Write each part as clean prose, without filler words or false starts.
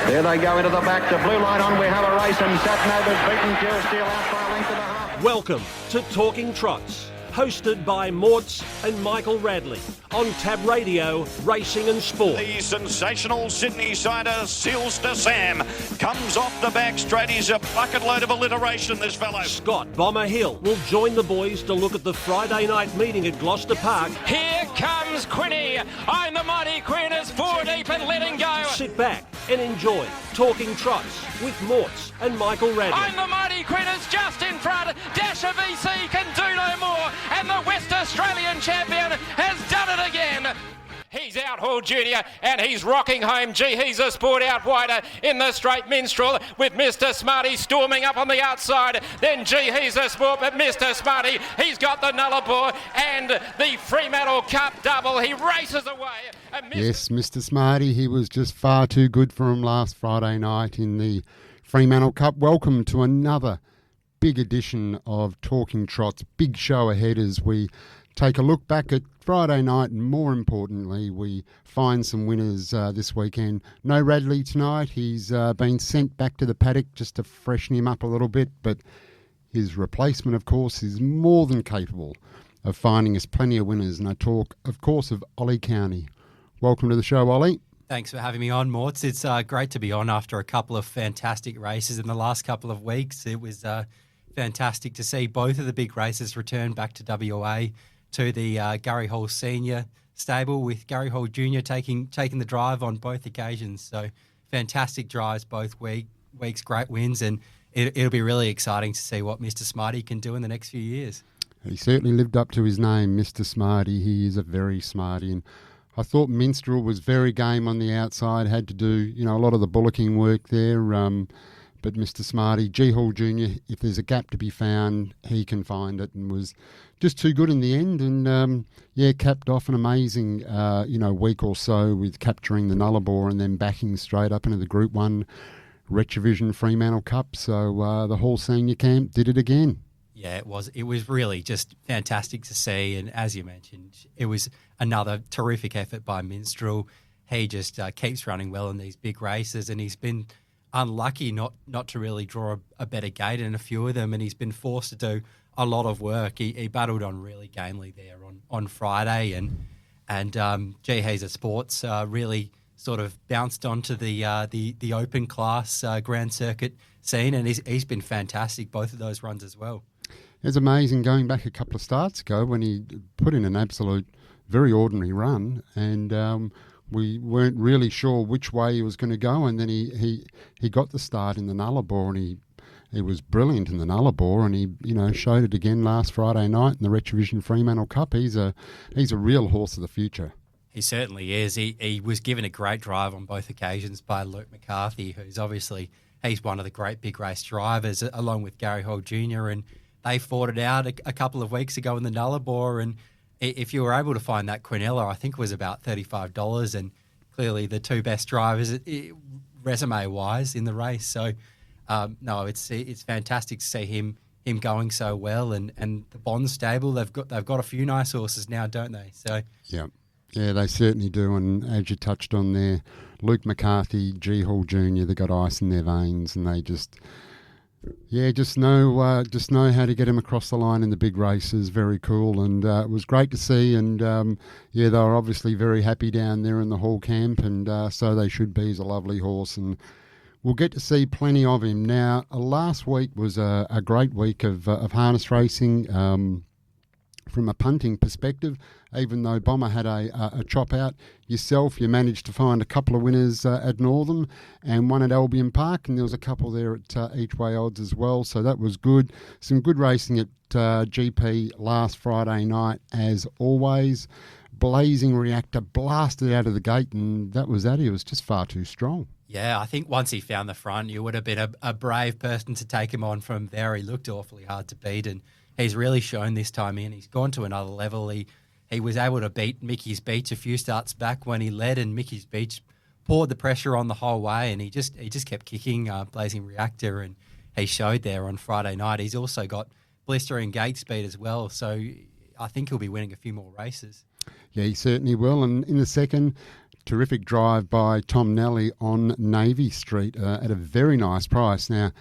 There they go into the back. The blue light on. We have a race, and Satnova's beaten Pure Steel out by a length and a half. Welcome to Talking Trots, hosted by Morts and Michael Radley on Tab Radio, Racing and Sport. The sensational Sydney sider, Seals to Sam, comes off the back straight. He's a bucket load of alliteration, this fellow. Scott Bomber Hill will join the boys to look at the Friday night meeting at Gloucester Park. Here comes Quinny. I'm the mighty Queen is 4 deep and letting go. Sit back and enjoy Talking Trots with Morts and Michael Radley. I'm the mighty Queen is just in front. Dasher VC can do no more. And the West Australian champion has done it again. He's out hauled Junior and he's rocking home. Gee, he's a sport out wider in the straight minstrel with Mr. Smarty storming up on the outside. Then gee, he's a sport, but Mr. Smarty, he's got the Nullarbor and the Fremantle Cup double. He races away. Yes, Mr. Smarty, he was just far too good for him last Friday night in the Fremantle Cup. Welcome to another big edition of Talking Trots. Big show ahead as we take a look back at Friday night, and more importantly, we find some winners this weekend. No Radley tonight. He's been sent back to the paddock just to freshen him up a little bit, but his replacement, of course, is more than capable of finding us plenty of winners. And I talk, of course, of Oli Cownie. Welcome to the show, Oli. Thanks for having me on, Morts. It's great to be on after a couple of fantastic races in the last couple of weeks. It was fantastic to see both of the big races return back to WA, to the Gary Hall Senior stable, with Gary Hall Junior taking the drive on both occasions. So fantastic drives both weeks, great wins, and it'll be really exciting to see what Mr. Smarty can do in the next few years. He certainly lived up to his name, Mr. Smarty. He is a very smarty, and I thought Minstrel was very game on the outside, had to do a lot of the bullocking work there. But Mr. Smarty, G Hall Jr., if there's a gap to be found, he can find it, and was just too good in the end. And, capped off an amazing, week or so with capturing the Nullarbor and then backing straight up into the Group 1 Retrovision Fremantle Cup. So the Hall Senior Camp did it again. Yeah, it was really just fantastic to see. And as you mentioned, it was another terrific effort by Minstrel. He just keeps running well in these big races, and he's been unlucky not to really draw a better gate in a few of them, and he's been forced to do a lot of work. He battled on really gamely there on Friday, and he's a sports really sort of bounced onto the open class Grand Circuit scene, and he's been fantastic both of those runs as well. It's amazing going back a couple of starts ago when he put in an absolute very ordinary run, and we weren't really sure which way he was going to go, and then he got the start in the Nullarbor, and he was brilliant in the Nullarbor, and he showed it again last Friday night in the Retrovision Fremantle Cup. He's a real horse of the future. He certainly is. He was given a great drive on both occasions by Luke McCarthy, who's obviously he's one of the great big race drivers, along with Gary Hall Jr., and they fought it out a couple of weeks ago in the Nullarbor, and if you were able to find that Quinella, I think it was about $35, and clearly the two best drivers resume-wise in the race. So, it's fantastic to see him going so well, and the Bond stable, they've got a few nice horses now, don't they? So yeah, they certainly do. And as you touched on there, Luke McCarthy, G Hall Jr., they got ice in their veins, and they just know how to get him across the line in the big races. Very cool, and it was great to see. And they were obviously very happy down there in the Hall camp, and so they should be. He's a lovely horse, and we'll get to see plenty of him. Now, last week was a great week of harness racing. From a punting perspective, even though Bomber had a chop out, you managed to find a couple of winners at Northam and one at Albion Park, and there was a couple there at each way odds as well, so that was good. Some good racing at GP last Friday night as always. Blazing Reactor blasted out of the gate, and that was that. He was just far too strong. Yeah, I think once he found the front, you would have been a brave person to take him on from there. He looked awfully hard to beat, and he's really shown this time in. He's gone to another level. He was able to beat Mickey's Beach a few starts back when he led, and Mickey's Beach poured the pressure on the whole way, and he just kept kicking Blazing Reactor, and he showed there on Friday night. He's also got blistering gate speed as well, so I think he'll be winning a few more races. Yeah, he certainly will. And in the second, terrific drive by Tom Nelly on Navy Street at a very nice price. Now,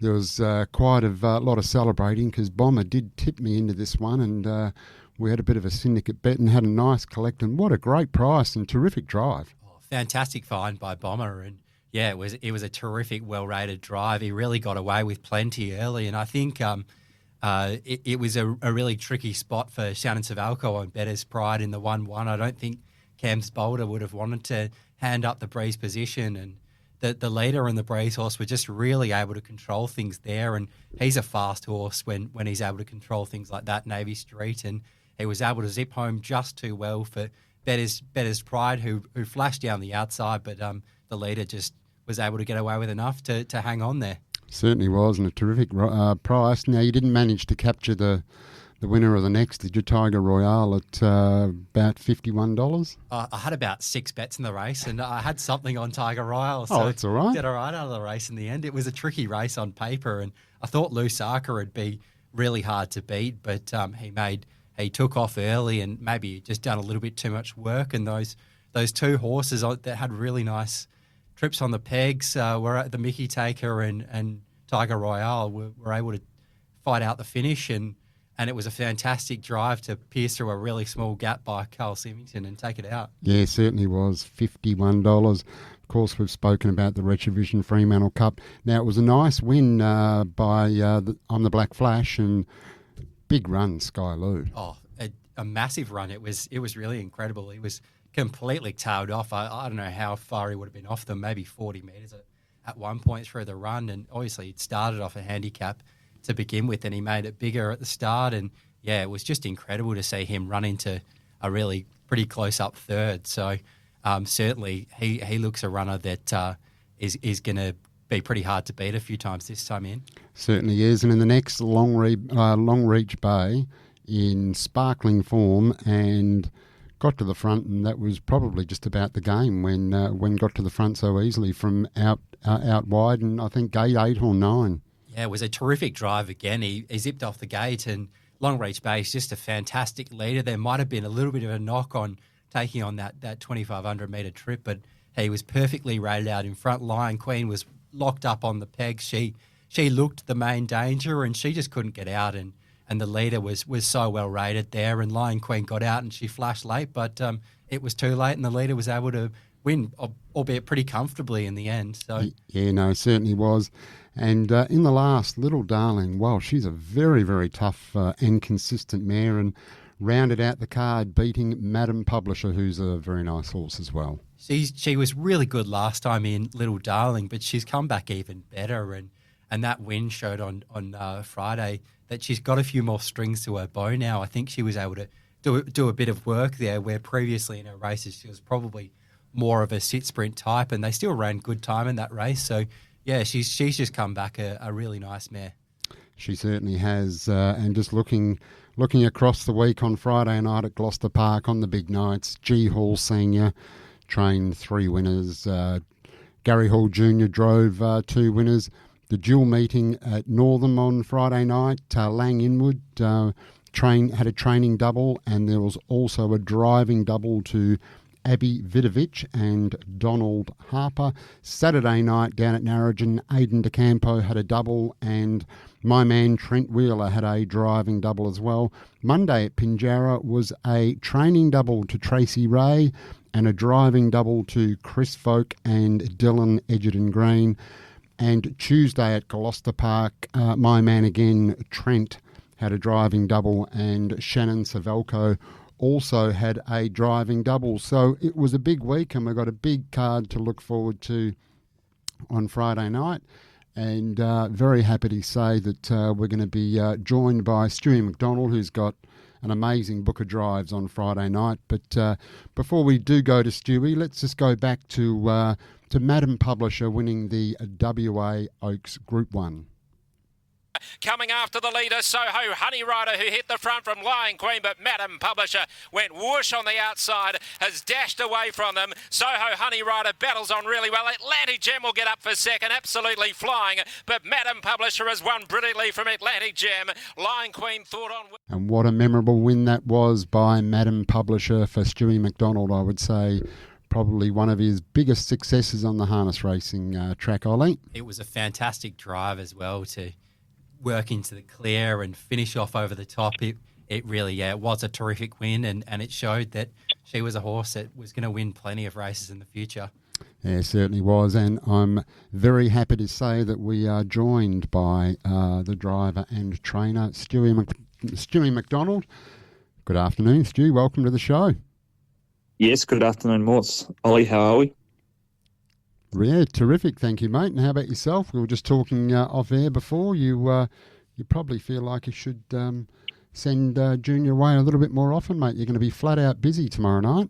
there was quite a lot of celebrating because Bomber did tip me into this one, and we had a bit of a syndicate bet and had a nice collect. And what a great price and terrific drive. Oh, fantastic find by Bomber, and yeah, it was a terrific, well-rated drive. He really got away with plenty early, and I think it was a really tricky spot for Shannon Savalco on Better's Pride in the 1-1. I don't think Cam's Boulder would have wanted to hand up the breeze position, and the leader and the breeze horse were just really able to control things there, and he's a fast horse when he's able to control things like that, Navy Street, and he was able to zip home just too well for Better's Pride, who flashed down the outside, but the leader just was able to get away with enough to hang on there. Certainly was, and a terrific price. Now, you didn't manage to capture the winner of the next, did you, Tiger Royale, at about $51? I had about 6 bets in the race, and I had something on Tiger Royale. So that's all right. Did all right out of the race in the end. It was a tricky race on paper, and I thought Lusaka would be really hard to beat, but he took off early and maybe just done a little bit too much work, and those two horses that had really nice trips on the pegs were at the Mickey Taker and Tiger Royale were able to fight out the finish, and it was a fantastic drive to pierce through a really small gap by Carl Symington and take it out. Yeah, certainly was. $51. Of course, we've spoken about the Retribution Fremantle Cup. Now, it was a nice win on the Black Flash, and big run, Sky Lou. Oh, a massive run. It was really incredible. He was completely tailed off. I don't know how far he would have been off them, maybe 40 metres at one point through the run, and obviously it started off a handicap to begin with, and he made it bigger at the start, and yeah, it was just incredible to see him run into a really pretty close up third. So certainly he looks a runner that is going to be pretty hard to beat a few times this time in. Certainly is, and in the next Long Reach Bay in sparkling form, and got to the front, and that was probably just about the game when got to the front so easily from out wide, and I think gate 8 or 9. Yeah, it was a terrific drive again. He zipped off the gate, and Long Reach Bay is just a fantastic leader. There might have been a little bit of a knock on taking on that 2,500 metre trip, but he was perfectly rated out in front. Lion Queen was locked up on the pegs. She looked the main danger, and she just couldn't get out, and the leader was so well rated there, and Lion Queen got out and she flashed late, but it was too late, and the leader was able to win, albeit pretty comfortably in the end. So yeah, no, it certainly was. And in the last, Little Darling, well, she's a very, very tough and consistent mare, and rounded out the card beating Madam Publisher, who's a very nice horse as well. She was really good last time in, Little Darling, but she's come back even better, and that win showed on Friday that she's got a few more strings to her bow now. I think she was able to do a bit of work there, where previously in her races she was probably more of a sit-sprint type, and they still ran good time in that race. So, yeah, she's just come back a really nice mare. She certainly has. And just looking across the week on Friday night at Gloucester Park on the big nights, G. Hall Senior trained 3 winners. Gary Hall Jr. drove 2 winners. The dual meeting at Northam on Friday night, Lang Inwood had a training double, and there was also a driving double to Abby Vidovich and Donald Harper. Saturday night down at Narrogin, Aidan DeCampo had a double, and my man Trent Wheeler had a driving double as well. Monday at Pinjarra was a training double to Tracy Ray and a driving double to Chris Folk and Dylan Edgerton Green. And Tuesday at Gloucester Park, my man again, Trent, had a driving double, and Shannon Savalco also had a driving double. So it was a big week, and we've got a big card to look forward to on Friday night. And very happy to say that we're going to be joined by Stuart McDonald, who's got an amazing book of drives on Friday night. But before we do go to Stewie, let's just go back to Madam Publisher winning the WA Oaks Group 1. Coming after the leader, Soho Honey Rider, who hit the front from Lion Queen, but Madam Publisher went whoosh on the outside, has dashed away from them. Soho Honey Rider battles on really well. Atlantic Gem will get up for second, absolutely flying, but Madam Publisher has won brilliantly from Atlantic Gem. Lion Queen thought on... And what a memorable win that was by Madam Publisher for Stewie McDonald, I would say. probably one of his biggest successes on the harness racing track, Ollie. It was a fantastic drive as well to work into the clear and finish off over the top. It really, it was a terrific win, and it showed that she was a horse that was going to win plenty of races in the future. Yeah, certainly was, and I'm very happy to say that we are joined by the driver and trainer, Stuart McDonald. Good afternoon, Stu. Welcome to the show. Yes, good afternoon, Morts. Ollie, how are we? Yeah, terrific. Thank you, mate. And how about yourself? We were just talking off air before. You probably feel like you should send Junior away a little bit more often, mate. You're going to be flat out busy tomorrow night.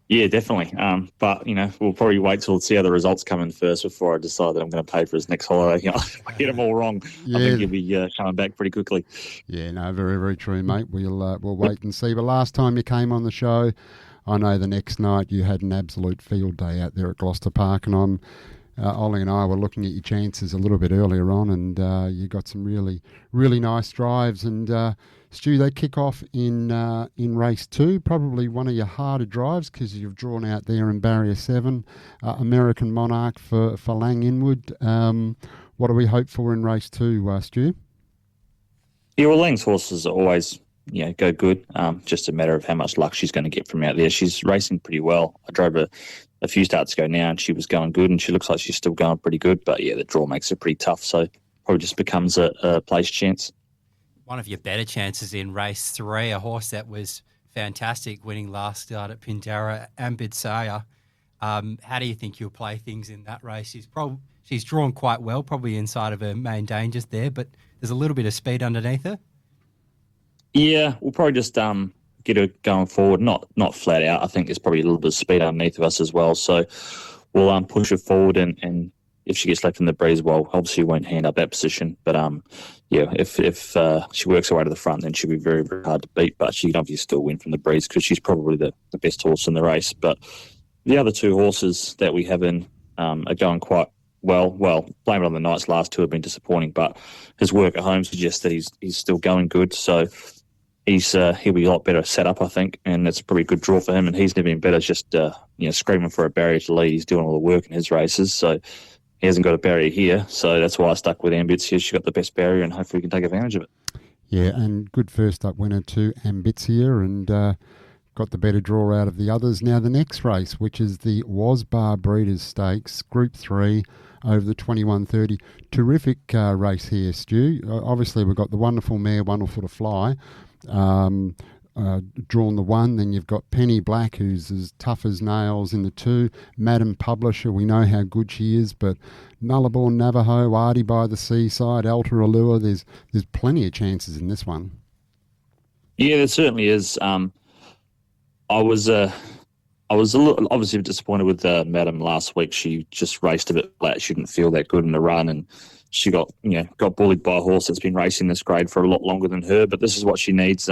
Yeah, definitely. But, we'll probably wait till see how the results come in first before I decide that I'm going to pay for his next holiday. If I get them all wrong, I think he'll be coming back pretty quickly. Yeah, no, very, very true, mate. We'll wait and see. But last time you came on the show, I know the next night you had an absolute field day out there at Gloucester Park, and Ollie and I were looking at your chances a little bit earlier on, and you got some really, really nice drives. And Stu, they kick off in race 2, probably one of your harder drives because you've drawn out there in barrier 7, American Monarch for Lang Inwood. What do we hope for in race 2, Stu? Yeah, well, Lang's horses always, go good. Just a matter of how much luck she's going to get from out there. She's racing pretty well. I drove her a few starts ago now, and she was going good, and she looks like she's still going pretty good. But yeah, the draw makes it pretty tough, so probably just becomes a place chance. One of your better chances in race 3, a horse that was fantastic, winning last start at Pindara, Ambidsaya. How do you think you'll play things in that race? She's drawn quite well, probably inside of her main dangers there, but there's a little bit of speed underneath her. Yeah, we'll probably just get her going forward, not flat out. I think there's probably a little bit of speed underneath of us as well, so we'll push her forward, and if she gets left in the breeze, well, obviously won't hand up that position. But if she works her way to the front, then she'll be very, very hard to beat. But she can obviously still win from the breeze because she's probably the best horse in the race. But the other 2 horses that we have in are going quite well. Well, Blame It on the Knight's last 2 have been disappointing, but his work at home suggests that he's still going good. So he'll be a lot better set up, I think, and it's a pretty good draw for him. And he's never been better, just screaming for a barrier to lead. He's doing all the work in his races, so he hasn't got a barrier here, so that's why I stuck with Ambitia. She got the best barrier, and hopefully we can take advantage of it. Yeah, and good first up winner to Ambitia, and got the better draw out of the others. Now the next race, which is the Wasbar Breeders' Stakes, Group 3, over the 21:30. Terrific race here, Stu. Obviously we've got the wonderful mare, Wonderful to Fly, drawn the 1. Then you've got Penny Black, who's as tough as nails in the 2. Madam Publisher, we know how good she is, but Nullarbor, Navajo, Artie by the Seaside, Alta Allure, there's plenty of chances in this one. Yeah, there certainly is. I was a little obviously disappointed with Madam last week. She just raced a bit flat. She didn't feel that good in the run, and she got bullied by a horse that's been racing this grade for a lot longer than her. But this is what she needs.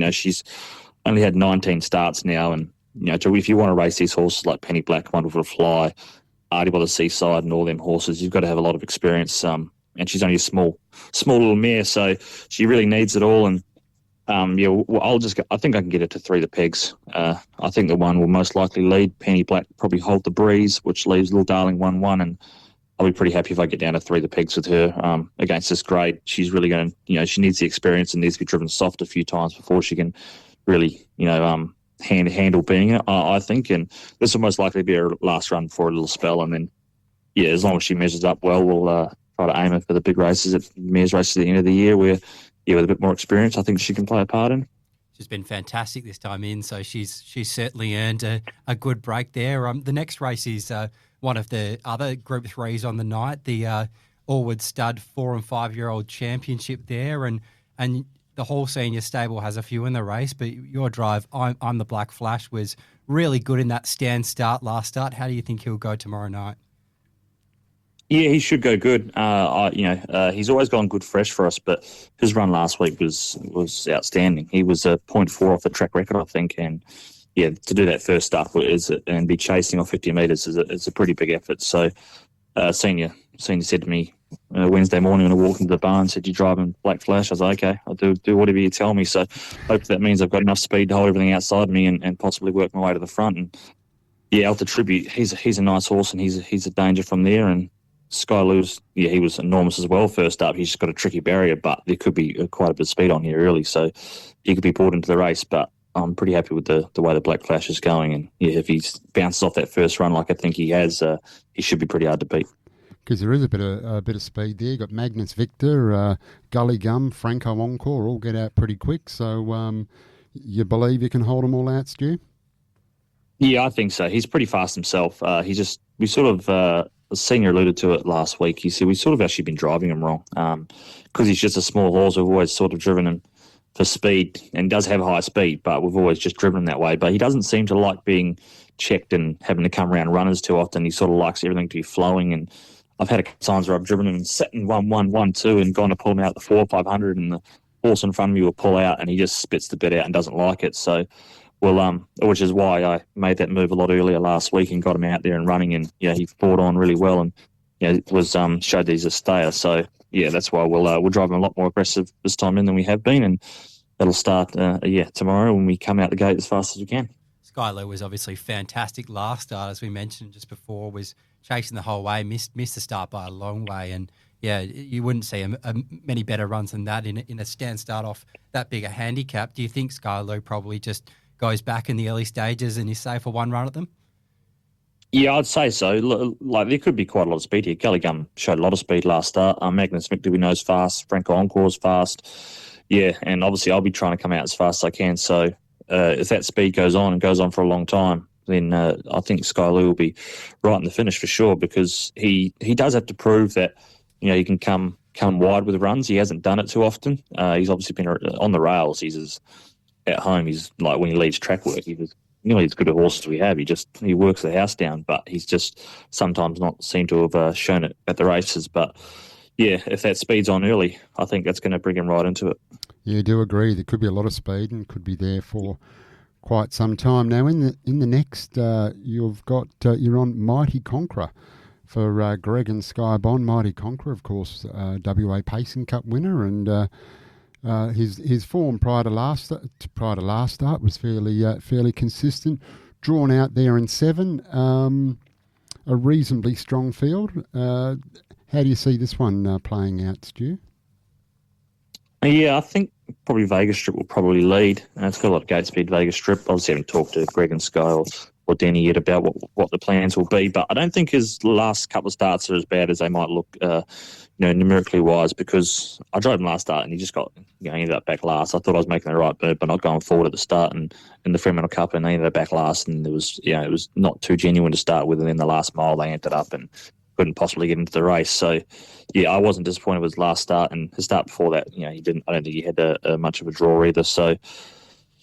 She's only had 19 starts now, and if you want to race these horses like Penny Black, Wonderful to Fly, Artie by the Seaside, and all them horses, you've got to have a lot of experience. And she's only a small little mare, so she really needs it all. And I think I can get her to 3 the pegs. I think the 1 will most likely lead. Penny Black probably hold the breeze, which leaves Little Darling 1-1, and I'll be pretty happy if I get down to 3 the pegs with her against this grade. She's really going to, she needs the experience and needs to be driven soft a few times before she can really, handle being it, I think. And this will most likely be her last run for a little spell. And then, as long as she measures up well, we'll try to aim her for the big races, at mares races at the end of the year where, with a bit more experience, I think she can play a part in. She's been fantastic this time in, so she's certainly earned a good break there. The next race is one of the other Group 3s on the night, the Allwood Stud 4 and 5 year old championship there, and the whole senior stable has a few in the race, but your drive, I'm the Black Flash, was really good in that stand start last start. How do you think he'll go tomorrow night? Yeah, he should go good. He's always gone good fresh for us, but his run last week was outstanding. He was a 0.4 off the track record, I think, and to do that first up and be chasing off 50 metres is a pretty big effort. So, senior said to me Wednesday morning when I walked into the barn, said, "You driving Black Flash?" I was like, "Okay, I'll do whatever you tell me." So, hopefully that means I've got enough speed to hold everything outside me and possibly work my way to the front. And Out the tribute, he's a nice horse, and he's a danger from there. And Sky Lou's, he was enormous as well first up. He's just got a tricky barrier, but there could be quite a bit of speed on here early, so he could be pulled into the race. But I'm pretty happy with the way the Black Flash is going. And, if he bounces off that first run like I think he has, he should be pretty hard to beat. Because there is a bit of speed there. You've got Magnus Victor, Gully Gum, Franco Encore all get out pretty quick. So you believe you can hold them all out, Stu? Yeah, I think so. He's pretty fast himself. We sort of, the senior alluded to it last week. He said we sort of actually been driving him wrong because he's just a small horse. We've always sort of driven him for speed, and does have high speed, but we've always just driven him that way. But he doesn't seem to like being checked and having to come around runners too often. He sort of likes everything to be flowing, and I've had a couple times where I've driven him and sat in 1-1, 1-2 and gone to pull him out the 400-500, and the horse in front of me will pull out and he just spits the bit out and doesn't like it. So, which is why I made that move a lot earlier last week and got him out there and running, and he fought on really well, and it was showed that he's a stayer. So that's why we'll drive him a lot more aggressive this time in than we have been, and that'll start tomorrow when we come out the gate as fast as we can. Skyler was obviously fantastic last start, as we mentioned just before, was chasing the whole way, missed the start by a long way, and you wouldn't see many better runs than that in a stand start off that big a handicap. Do you think Skyler probably just goes back in the early stages and is safe for one run at them? Yeah, I'd say so. Like, there could be quite a lot of speed here. Gully Gum showed a lot of speed last start. Magnus Victor, we know, is fast. Franco Encore's fast. Yeah, and obviously I'll be trying to come out as fast as I can. So if that speed goes on and goes on for a long time, then I think Sky Lou will be right in the finish for sure, because he does have to prove that he can come wide with runs. He hasn't done it too often. He's obviously been on the rails. He's at home. He's like, when he leads track work, he's nearly as good a horse as we have. He works the house down, but he's just sometimes not seemed to have shown it at the races. But if that speed's on early, I think that's going to bring him right into it. Yeah, I do agree. There could be a lot of speed and could be there for quite some time. Now, in the next, you've got you're on Mighty Conqueror for Greg and Sky Bond. Mighty Conqueror, of course, WA Pacing Cup winner, and his form prior to last start was fairly consistent. Drawn out there in 7, a reasonably strong field. How do you see this one playing out, Stu? Yeah, I think probably Vegas Strip will probably lead. It's got a lot of gate speed, Vegas Strip. Obviously, haven't talked to Greg and Sky or Denny yet about what the plans will be, but I don't think his last couple of starts are as bad as they might look, numerically wise, because I drove him last start and he just got, ended up back last. I thought I was making the right move, but not going forward at the start and in the Fremantle Cup, and they ended up back last, and it was not too genuine to start with, and then the last mile they ended up and couldn't possibly get into the race. So, I wasn't disappointed with his last start, and his start before that, he didn't. I don't think he had much of a draw either. So,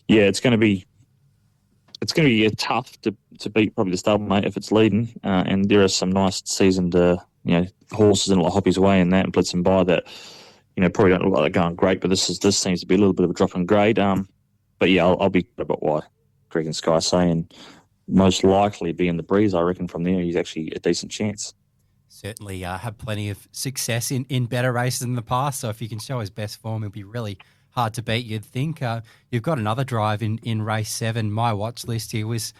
it's going to be tough to beat probably the stablemate if it's leading. And there are some nice seasoned horses and Hoppy's Way and that, and Blitzen By that probably don't look like they're going great. But this seems to be a little bit of a drop in grade. But I'll be about why Greg and Sky say, and most likely be in the breeze. I reckon from there he's actually a decent chance. Certainly had plenty of success in better races in the past, so if he can show his best form, it'll be really hard to beat, you'd think. You've got another drive in race 7, my watch list. He was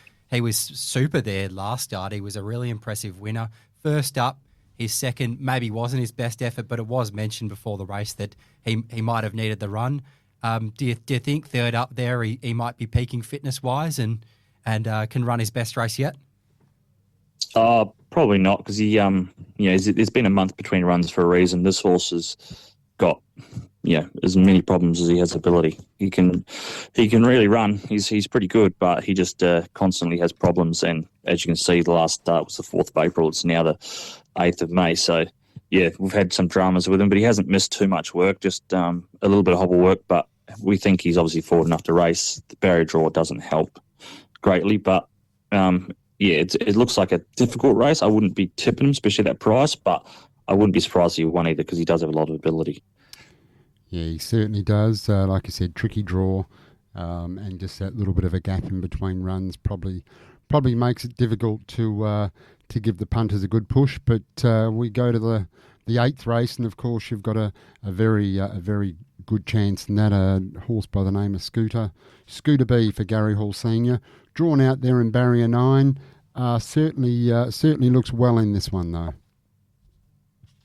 super there last start. He was a really impressive winner. First up, his second maybe wasn't his best effort, but it was mentioned before the race that he might have needed the run. Do you think third up there he might be peaking fitness-wise and can run his best race yet? Probably not, because there's been a month between runs for a reason. This horse has got as many problems as he has ability. He can really run. He's pretty good, but he just constantly has problems. And as you can see, the last start was the 4th of April. It's now the 8th of May. So we've had some dramas with him, but he hasn't missed too much work. Just a little bit of hobble work. But we think he's obviously forward enough to race. The barrier draw doesn't help greatly, but it looks like a difficult race. I wouldn't be tipping him, especially at that price, but I wouldn't be surprised if he won either, because he does have a lot of ability. Yeah, he certainly does. Like I said, tricky draw, and just that little bit of a gap in between runs probably makes it difficult to give the punters a good push. But we go to the 8th race, and of course you've got a very good chance in that. A horse by the name of Scooter B for Gary Hall Senior, drawn out there in barrier 9. certainly looks well in this one though.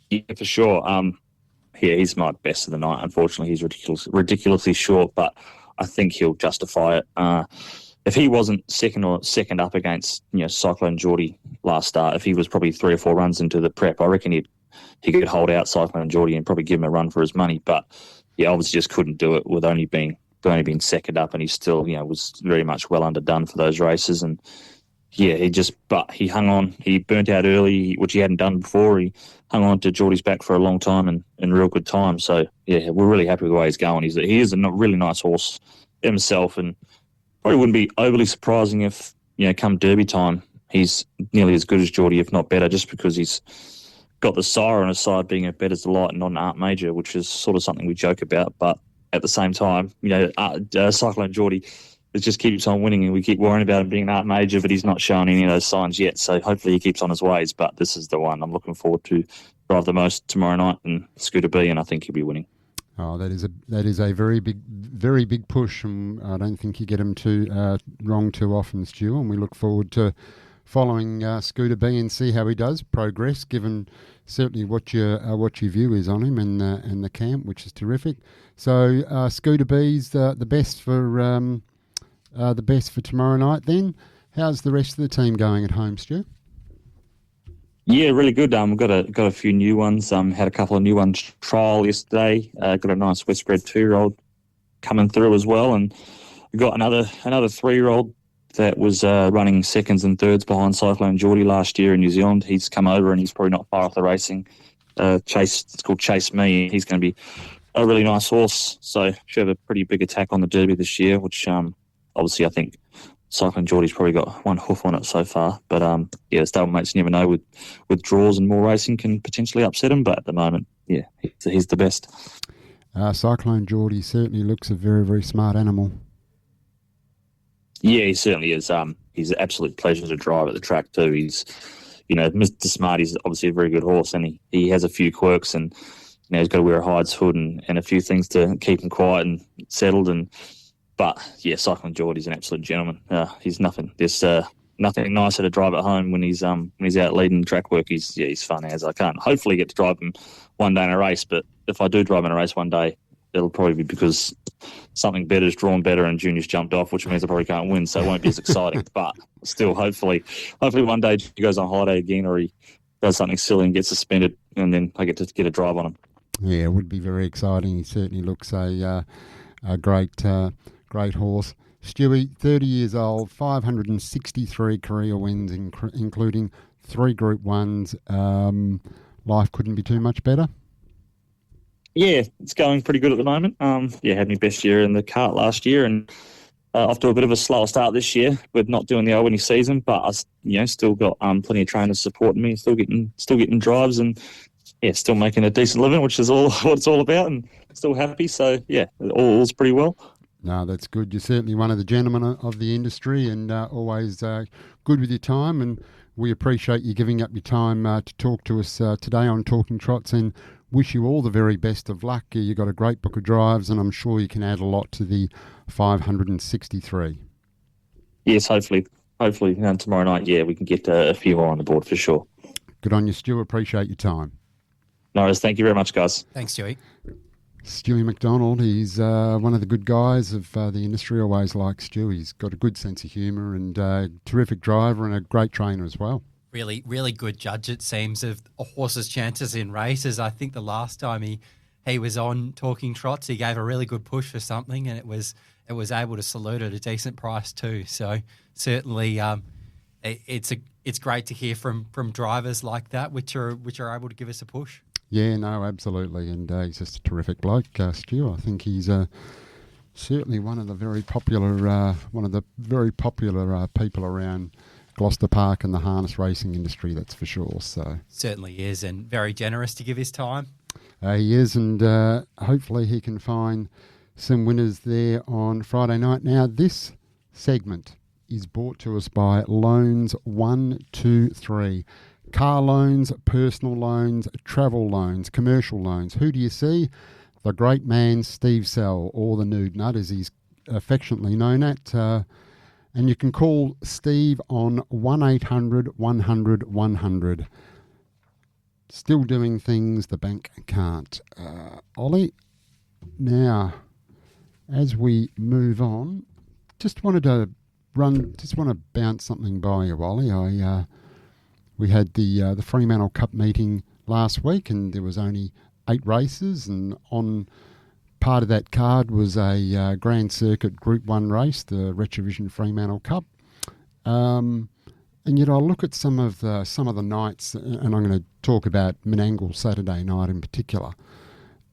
Yeah, for sure. Yeah, he's my best of the night. Unfortunately, he's ridiculously short, but I think he'll justify it. If he wasn't second up against Cyclone Geordie last start, if he was probably 3 or 4 runs into the prep, I reckon he could hold out Cyclone Geordie and probably give him a run for his money. But yeah, obviously just couldn't do it with only being second up, and he still was very much well underdone for those races. And yeah, he hung on. He burnt out early, which he hadn't done before. He hung on to Geordie's back for a long time and in real good time. So yeah, we're really happy with the way he's going. He is a really nice horse himself, and probably wouldn't be overly surprising if, come Derby time, he's nearly as good as Geordie, if not better, just because he's got the sire on his side being a better delight and not an art major, which is sort of something we joke about. But at the same time, Cyclone Geordie just keeps on winning, and we keep worrying about him being an art major, but he's not showing any of those signs yet. So hopefully he keeps on his ways. But this is the one I'm looking forward to drive the most tomorrow night, and Scooter B, and I think he'll be winning. Oh, that is a very big push, and I don't think you get him wrong too often, Stu. And we look forward to following Scooter B and see how he does progress, given certainly what your view is on him and the camp, which is terrific. So Scooter B's the best for tomorrow night. Then, how's the rest of the team going at home, Stu? Yeah, really good. We've got a few new ones. Had a couple of new ones trial yesterday. Got a nice West Bred 2-year-old coming through as well, and we got another 3-year-old that was running seconds and thirds behind Cyclone Geordie last year in New Zealand. He's come over, and he's probably not far off the racing. It's called Chase Me. He's going to be a really nice horse. So should have a pretty big attack on the Derby this year, which obviously I think Cyclone Geordie's probably got one hoof on it so far. But the stablemates, you never know, with draws and more racing can potentially upset him. But at the moment, yeah, he's the best. Cyclone Geordie certainly looks a very, very smart animal. Yeah, he certainly is. He's an absolute pleasure to drive at the track too. He's, Mr. Smart is obviously a very good horse, and he has a few quirks, and he's got to wear a hides hood and a few things to keep him quiet and settled. But yeah, Cyclone Geordie's an absolute gentleman. He's nothing. There's nothing nicer to drive at home when he's out leading track work. He's fun as. I can't hopefully get to drive him one day in a race, but if I do drive in a race one day, it'll probably be because something better's drawn better and Junior's jumped off, which means I probably can't win, so it won't be as exciting. But still, hopefully one day he goes on holiday again, or he does something silly and gets suspended, and then I get to get a drive on him. Yeah, it would be very exciting. He certainly looks a great horse. Stewie, 30 years old, 563 career wins, including 3 Group 1s. Life couldn't be too much better. Yeah, it's going pretty good at the moment. Had my best year in the cart last year, and off to a bit of a slower start this year with not doing the Albany season. But I, still got plenty of trainers supporting me, still getting drives, and still making a decent living, which is all what it's all about, and still happy. So yeah, all's pretty well. No, that's good. You're certainly one of the gentlemen of the industry, and always good with your time. And we appreciate you giving up your time to talk to us today on Talking Trots, and wish you all the very best of luck. You've got a great book of drives, and I'm sure you can add a lot to the 563. Yes, hopefully tomorrow night, we can get a few more on the board for sure. Good on you, Stu. Appreciate your time. No worries. Thank you very much, guys. Thanks, Stewie. Stuart McDonald, he's one of the good guys of the industry. Always like Stu. He's got a good sense of humour and terrific driver and a great trainer as well. Really, really good judge, it seems, of a horse's chances in races. I think the last time he was on Talking Trots, he gave a really good push for something, and it was able to salute at a decent price too. So certainly, it's great to hear from drivers like that, which are able to give us a push. Yeah, no, absolutely, and he's just a terrific bloke, Stu. I think he's certainly one of the very popular people around Gloucester Park and the harness racing industry, that's for sure. So certainly is, and very generous to give his time. He is, and hopefully he can find some winners there on Friday night. Now, this segment is brought to us by Loans 123. Car loans, personal loans, travel loans, commercial loans. Who do you see? The great man, Steve Sell, or the Nude Nut, as he's affectionately known at. And you can call Steve on 1800 100 100. Still doing things the bank can't. Ollie, now, as we move on, just want to bounce something by you, Ollie. We had the Fremantle Cup meeting last week, and there was only 8 races, and on part of that card was a Grand Circuit Group 1 race, the Retrovision Fremantle Cup. And yet I look at some of the nights, and I'm going to talk about Menangle Saturday night in particular.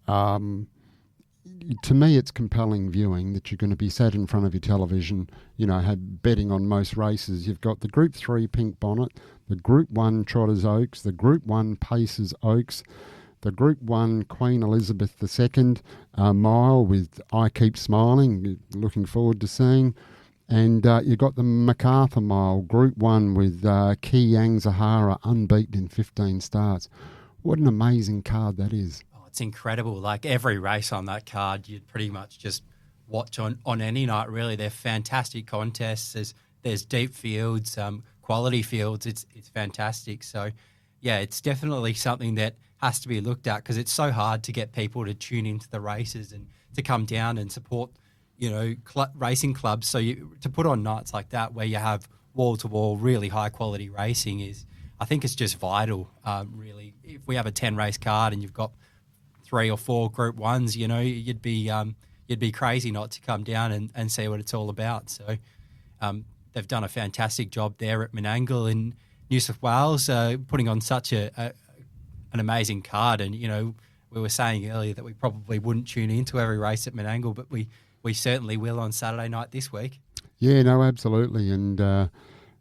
To me, it's compelling viewing that you're going to be sat in front of your television, have betting on most races. You've got the Group 3 Pink Bonnet, the Group 1 Trotters Oaks, the Group 1 Pacers Oaks, the Group 1 Queen Elizabeth II mile with I Keep Smiling, looking forward to seeing. And you've got the MacArthur Mile, Group 1 with Ki Yang Zahara, unbeaten in 15 starts. What an amazing card that is. Oh, it's incredible. Like every race on that card, you'd pretty much just watch on any night, really. They're fantastic contests. There's deep fields, quality fields. It's fantastic. So, yeah, it's definitely something that has to be looked at because it's so hard to get people to tune into the races and to come down and support racing clubs. So to put on nights like that where you have wall-to-wall, really high-quality racing I think it's just vital, really. If we have a 10-race card and you've got 3 or 4 Group 1s, you'd be crazy not to come down and see what it's all about. So they've done a fantastic job there at Menangle in New South Wales, putting on such an amazing card. And, we were saying earlier that we probably wouldn't tune into every race at Menangle, but we certainly will on Saturday night this week. Yeah, no, absolutely. And,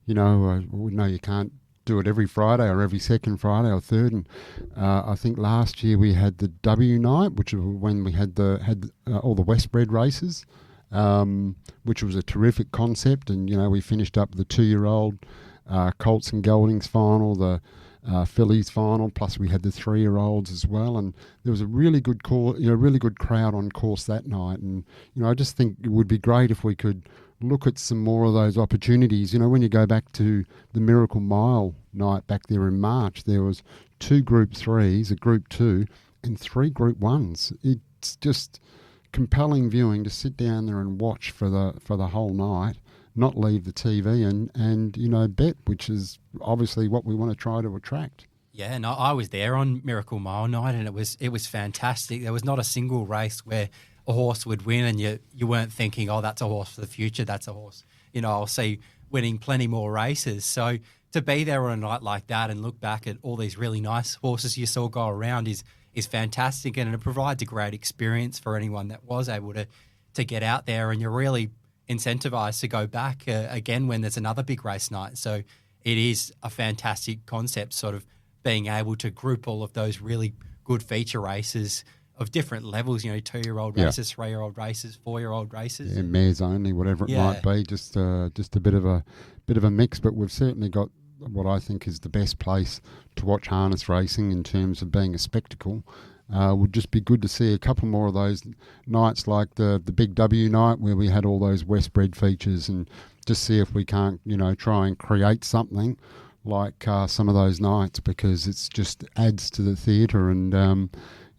we know you can't do it every Friday or every second Friday or third. And I think last year we had the W night, which was when we had all the Westbred races, which was a terrific concept. And, we finished up the 2-year-old Colts and Geldings final, the Phillies final, plus we had the 3-year-olds as well, and there was a really good really good crowd on course that night. And I just think it would be great if we could look at some more of those opportunities. When you go back to the Miracle Mile night back there in March, there was 2 Group 3s, a Group 2, and 3 Group 1s. It's just compelling viewing to sit down there and watch for the whole night, not leave the TV and bet, which is obviously what we want to try to attract. Yeah, no, I was there on Miracle Mile night, and it was fantastic. There was not a single race where a horse would win and you weren't thinking, oh, that's a horse for the future, that's a horse, I'll see winning plenty more races. So to be there on a night like that and look back at all these really nice horses you saw go around is fantastic, and it provides a great experience for anyone that was able to get out there, and you're really incentivized to go back again when there's another big race night. So it is a fantastic concept, sort of being able to group all of those really good feature races of different levels, 2-year-old races, 3-year-old races, 4-year-old races. Yeah, mares only, whatever it might be, just a bit of a mix. But we've certainly got what I think is the best place to watch harness racing in terms of being a spectacle. Would just be good to see a couple more of those nights like the Big W night where we had all those Westbred features, and just see if we can't, try and create something like some of those nights, because it's just adds to the theatre. And,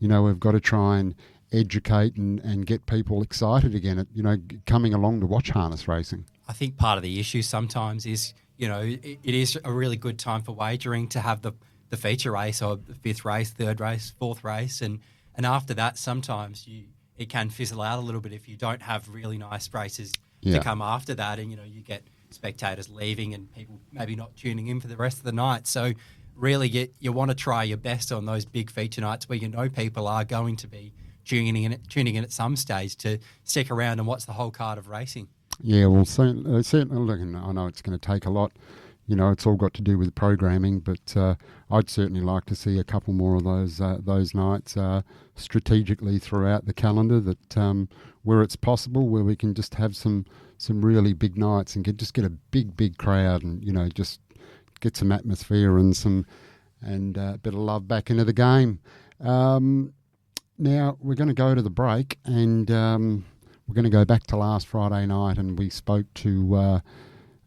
we've got to try and educate and get people excited again at, coming along to watch harness racing. I think part of the issue sometimes is, it is a really good time for wagering to have the feature race or the 5th race, 3rd race, 4th race. And after that, sometimes it can fizzle out a little bit if you don't have really nice races to come after that. And, you get spectators leaving and people maybe not tuning in for the rest of the night. So really you want to try your best on those big feature nights where people are going to be tuning in at some stage to stick around and watch the whole card of racing. Yeah, well, certainly, look, I know it's going to take a lot. It's all got to do with programming, but I'd certainly like to see a couple more of those nights strategically throughout the calendar, that where it's possible, where we can just have some really big nights and get a big crowd, and just get some atmosphere and a bit of love back into the game. Now we're going to go to the break, and we're going to go back to last Friday night, and we spoke to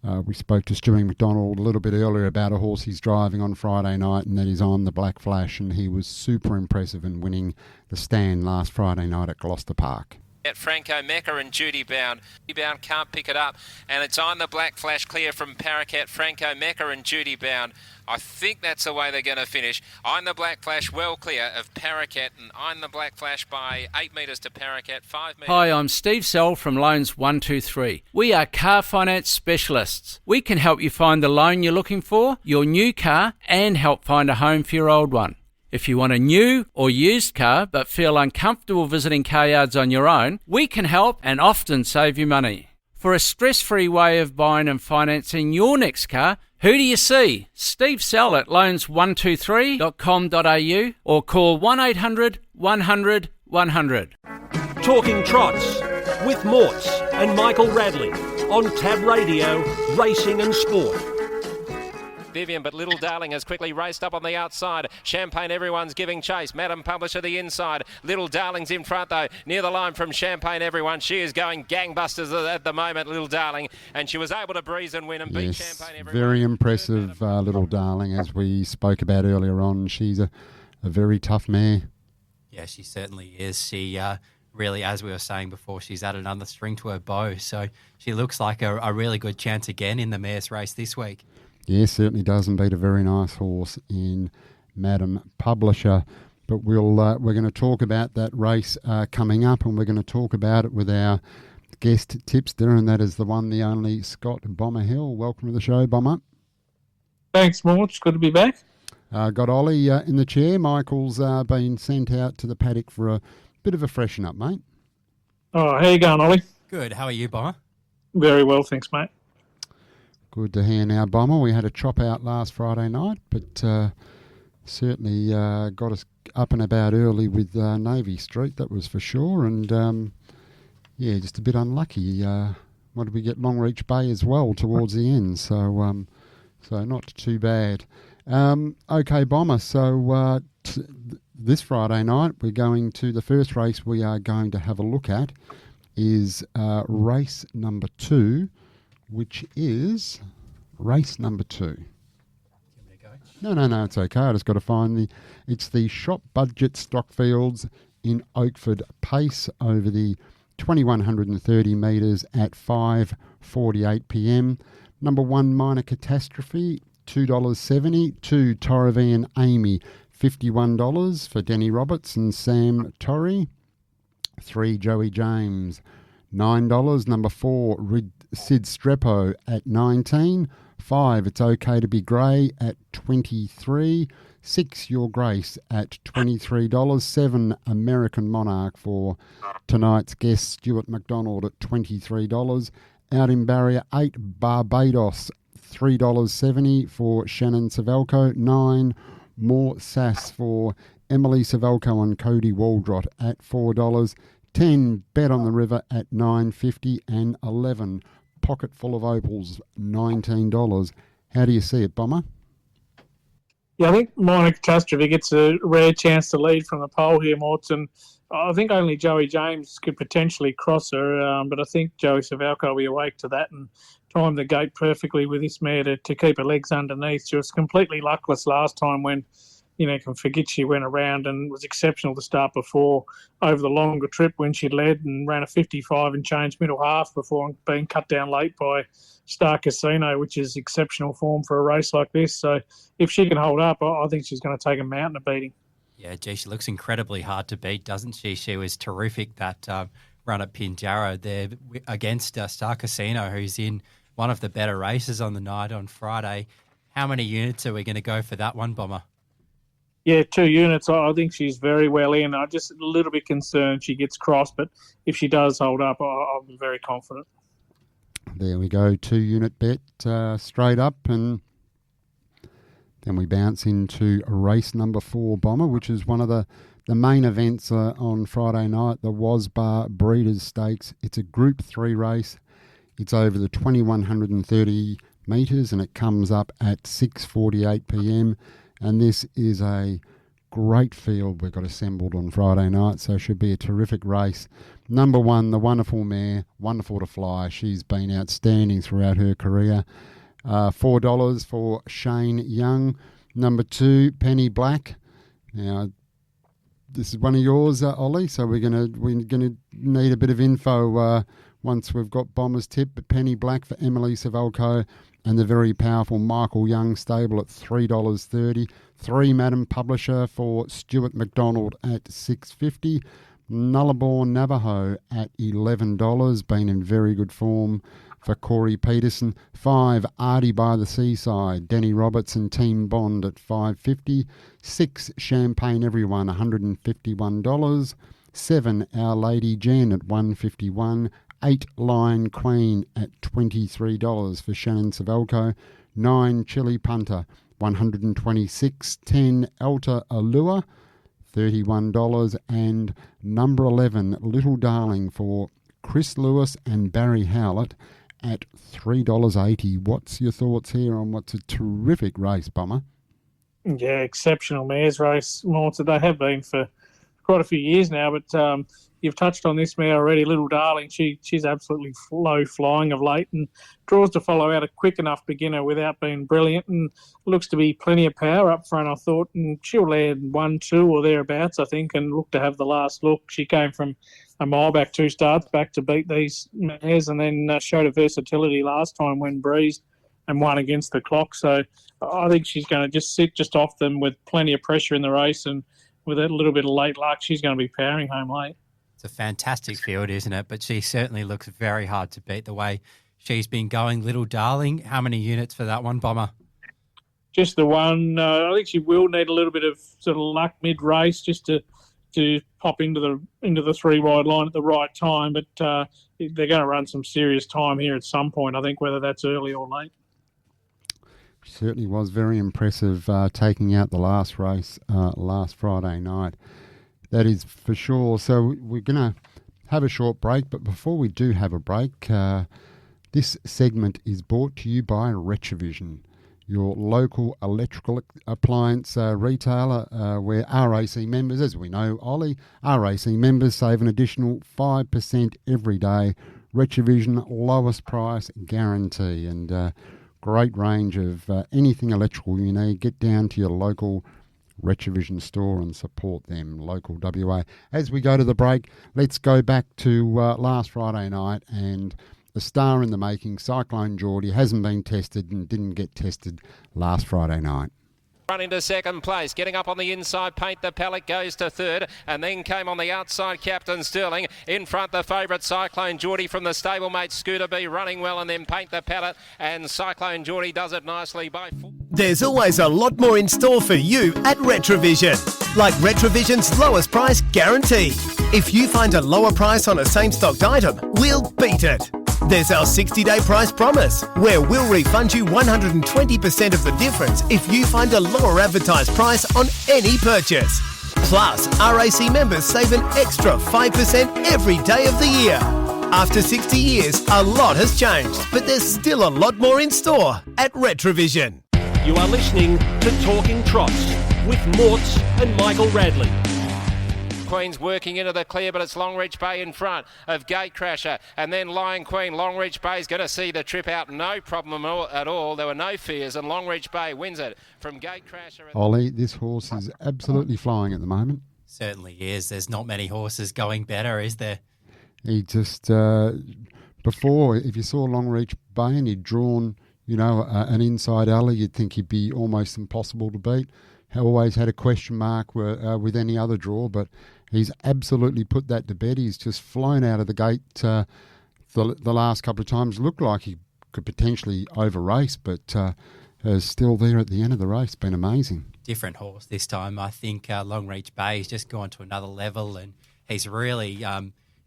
We spoke to Stuart McDonald a little bit earlier about a horse he's driving on Friday night, and that is On the Black Flash, and he was super impressive in winning the stand last Friday night at Gloucester Park. At Franco Mecca and Judy Bound. Judy Bound can't pick it up, and it's On the Black Flash clear from Paracat, Franco Mecca and Judy Bound. I think that's the way they're going to finish. On the Black Flash well clear of Paracat, and On the Black Flash by 8 metres to Paracat, 5 metres. Hi, I'm Steve Sell from Loans 123. We are car finance specialists. We can help you find the loan you're looking for, your new car, and help find a home for your old one. If you want a new or used car but feel uncomfortable visiting car yards on your own, we can help and often save you money. For a stress-free way of buying and financing your next car, who do you see? Steve Sell at loans123.com.au or call 1800 100 100. Talking Trots with Morts and Michael Radley on Tab Radio, Racing and Sport. Vivian, but Little Darling has quickly raced up on the outside. Champagne, everyone's giving chase. Madam Publisher, the inside. Little Darling's in front, though, near the line from Champagne, everyone. She is going gangbusters at the moment, Little Darling, and she was able to breeze and win and beat Champagne, everyone. Very impressive, Little Darling, as we spoke about earlier on. She's a very tough mare. Yeah, she certainly is. She really, as we were saying before, she's added another string to her bow, so she looks like a really good chance again in the mares race this week. Yeah, certainly does, and beat a very nice horse in Madam Publisher. But we're going to talk about that race coming up, and we're going to talk about it with our guest tipster, and that is the one, the only Scott Bomber Hill. Welcome to the show, Bomber. Thanks, Mort. Good to be back. Got Ollie in the chair. Michael's been sent out to the paddock for a bit of a freshen up, mate. Oh, how you going, Ollie? Good. How are you, Bomber? Very well, thanks, mate. Good to hear now, Bomber. We had a chop out last Friday night, but certainly got us up and about early with Navy Street, that was for sure. And, yeah, just a bit unlucky. What did we get? Longreach Bay as well towards the end, so not too bad. Okay, Bomber, so this Friday night we're going to the first race we are going to have a look at is race number 2, which is race number 2. No, it's okay. I just got to find it's the Shop Budget Stockfields in Oakford Pace over the 2130 metres at 5:48 p.m. Number 1, Minor Catastrophe, $2.70. 2, Torrivian Amy, $51 for Denny Roberts and Sam Torrey. 3, Joey James, $9. Number 4, Sid Strepo at 19. 5, It's Okay to Be Grey at 23. 6, Your Grace at $23. 7, American Monarch for tonight's guest Stuart McDonald at $23. Out in barrier 8, Barbados, $3.70 for Shannon Savelko. 9, More Sass for Emily Savelko and Cody Waldrot at $4. 10, Bet on the River at $9.50. And 11, Pocket Full of Opals, $19. How do you see it, Bomber? Yeah, I think Minor Catastrophe gets a rare chance to lead from the pole here, Morton. I think only Joey James could potentially cross her, but I think Joey Savalco will be awake to that and time the gate perfectly with this mare to keep her legs underneath. She was completely luckless last time when, Configici went around and was exceptional to start before over the longer trip when she led and ran a 55 and changed middle half before being cut down late by Star Casino, which is exceptional form for a race like this. So if she can hold up, I think she's going to take a mountain of beating. Yeah, gee, she looks incredibly hard to beat, doesn't she? She was terrific that run at Pinjarra there against Star Casino, who's in one of the better races on the night on Friday. How many units are we going to go for that one, Bomber? Yeah, 2 units. I think she's very well in. I'm just a little bit concerned she gets crossed, but if she does hold up, I'll be very confident. There we go, 2 unit bet straight up, and then we bounce into race number 4, Bomber, which is one of the main events on Friday night, the Wasbar Breeders' Stakes. It's a Group 3 race. It's over the 2130 metres, and it comes up at 6:48 p.m. And this is a great field we've got assembled on Friday night, so it should be a terrific race. Number 1, the wonderful mare, Wonderful to Fly. She's been outstanding throughout her career. $4 for Shane Young. Number 2, Penny Black. Now, this is one of yours, Ollie, so we're gonna need a bit of info once we've got Bomber's tip. But Penny Black for Emily Savelko and the very powerful Michael Young stable at $3.30. 3 Madam Publisher for Stuart McDonald at $6.50. Nullarbor Navajo at $11, been in very good form for Corey Peterson. 5 Artie by the Seaside, Denny Roberts and Team Bond at $5.50. 6 Champagne Everyone, $151. 7 Our Lady Jen at $151. 8 Lion Queen at $23 for Shannon Savelko. 9 Chili Punter, $126. 10 Elta Allure, $31, and number 11 Little Darling for Chris Lewis and Barry Howlett at $3.80. What's your thoughts here on what's a terrific race, Bomber? Yeah, exceptional mares race, Morton. They have been for quite a few years now, but you've touched on this mare already, Little Darling. She's absolutely low flying of late and draws to follow out a quick enough beginner without being brilliant, and looks to be plenty of power up front, I thought, and she'll land 1, 2 or thereabouts, I think, and look to have the last look. She came from a mile back 2 starts back to beat these mares, and then showed a versatility last time when breezed and won against the clock. So I think she's going to just sit just off them with plenty of pressure in the race, and with a little bit of late luck, she's going to be powering home late. It's a fantastic field, isn't it? But she certainly looks very hard to beat the way she's been going. Little Darling, how many units for that one, Bomber? Just the one. I think she will need a little bit of sort of luck mid-race just to pop into the 3 wide line at the right time. But they're going to run some serious time here at some point, I think, whether that's early or late. Certainly was very impressive taking out the last race last Friday night. That is for sure. So we're going to have a short break, but before we do have a break, this segment is brought to you by Retrovision, your local electrical appliance retailer where RAC members, as we know, Ollie, RAC members save an additional 5% every day. Retrovision, lowest price guarantee, and great range of anything electrical you need. Get down to your local Retrovision store and support them, local WA. As we go to the break, let's go back to last Friday night and the star in the making, Cyclone Geordie, hasn't been tested and didn't get tested last Friday night. Run into second place, getting up on the inside, Paint the Pallet goes to third, and then came on the outside Captain Sterling. In front the favourite Cyclone Geordie from the stablemate Scooter B running well, and then Paint the Pallet, and Cyclone Geordie does it nicely by 4. There's always a lot more in store for you at Retrovision, like Retrovision's lowest price guarantee. If you find a lower price on a same stocked item, we'll beat it. There's our 60-day price promise, where we'll refund you 120% of the difference if you find a lower advertised price on any purchase. Plus, RAC members save an extra 5% every day of the year. After 60 years, a lot has changed, but there's still a lot more in store at Retrovision. You are listening to Talking Trots with Morts and Michael Radley. Queen's working into the clear, but it's Longreach Bay in front of Gatecrasher, and then Lion Queen. Longreach Bay's going to see the trip out, no problem at all. There were no fears, and Longreach Bay wins it from Gatecrasher. Ollie, this horse is absolutely flying at the moment. Certainly is. There's not many horses going better, is there? He just, before, if you saw Longreach Bay and he'd drawn, an inside alley, you'd think he'd be almost impossible to beat. Always had a question mark with any other draw, but he's absolutely put that to bed. He's just flown out of the gate the last couple of times. Looked like he could potentially over-race, but is still there at the end of the race. Been amazing. Different horse this time. I think Longreach Bay has just gone to another level, and he's really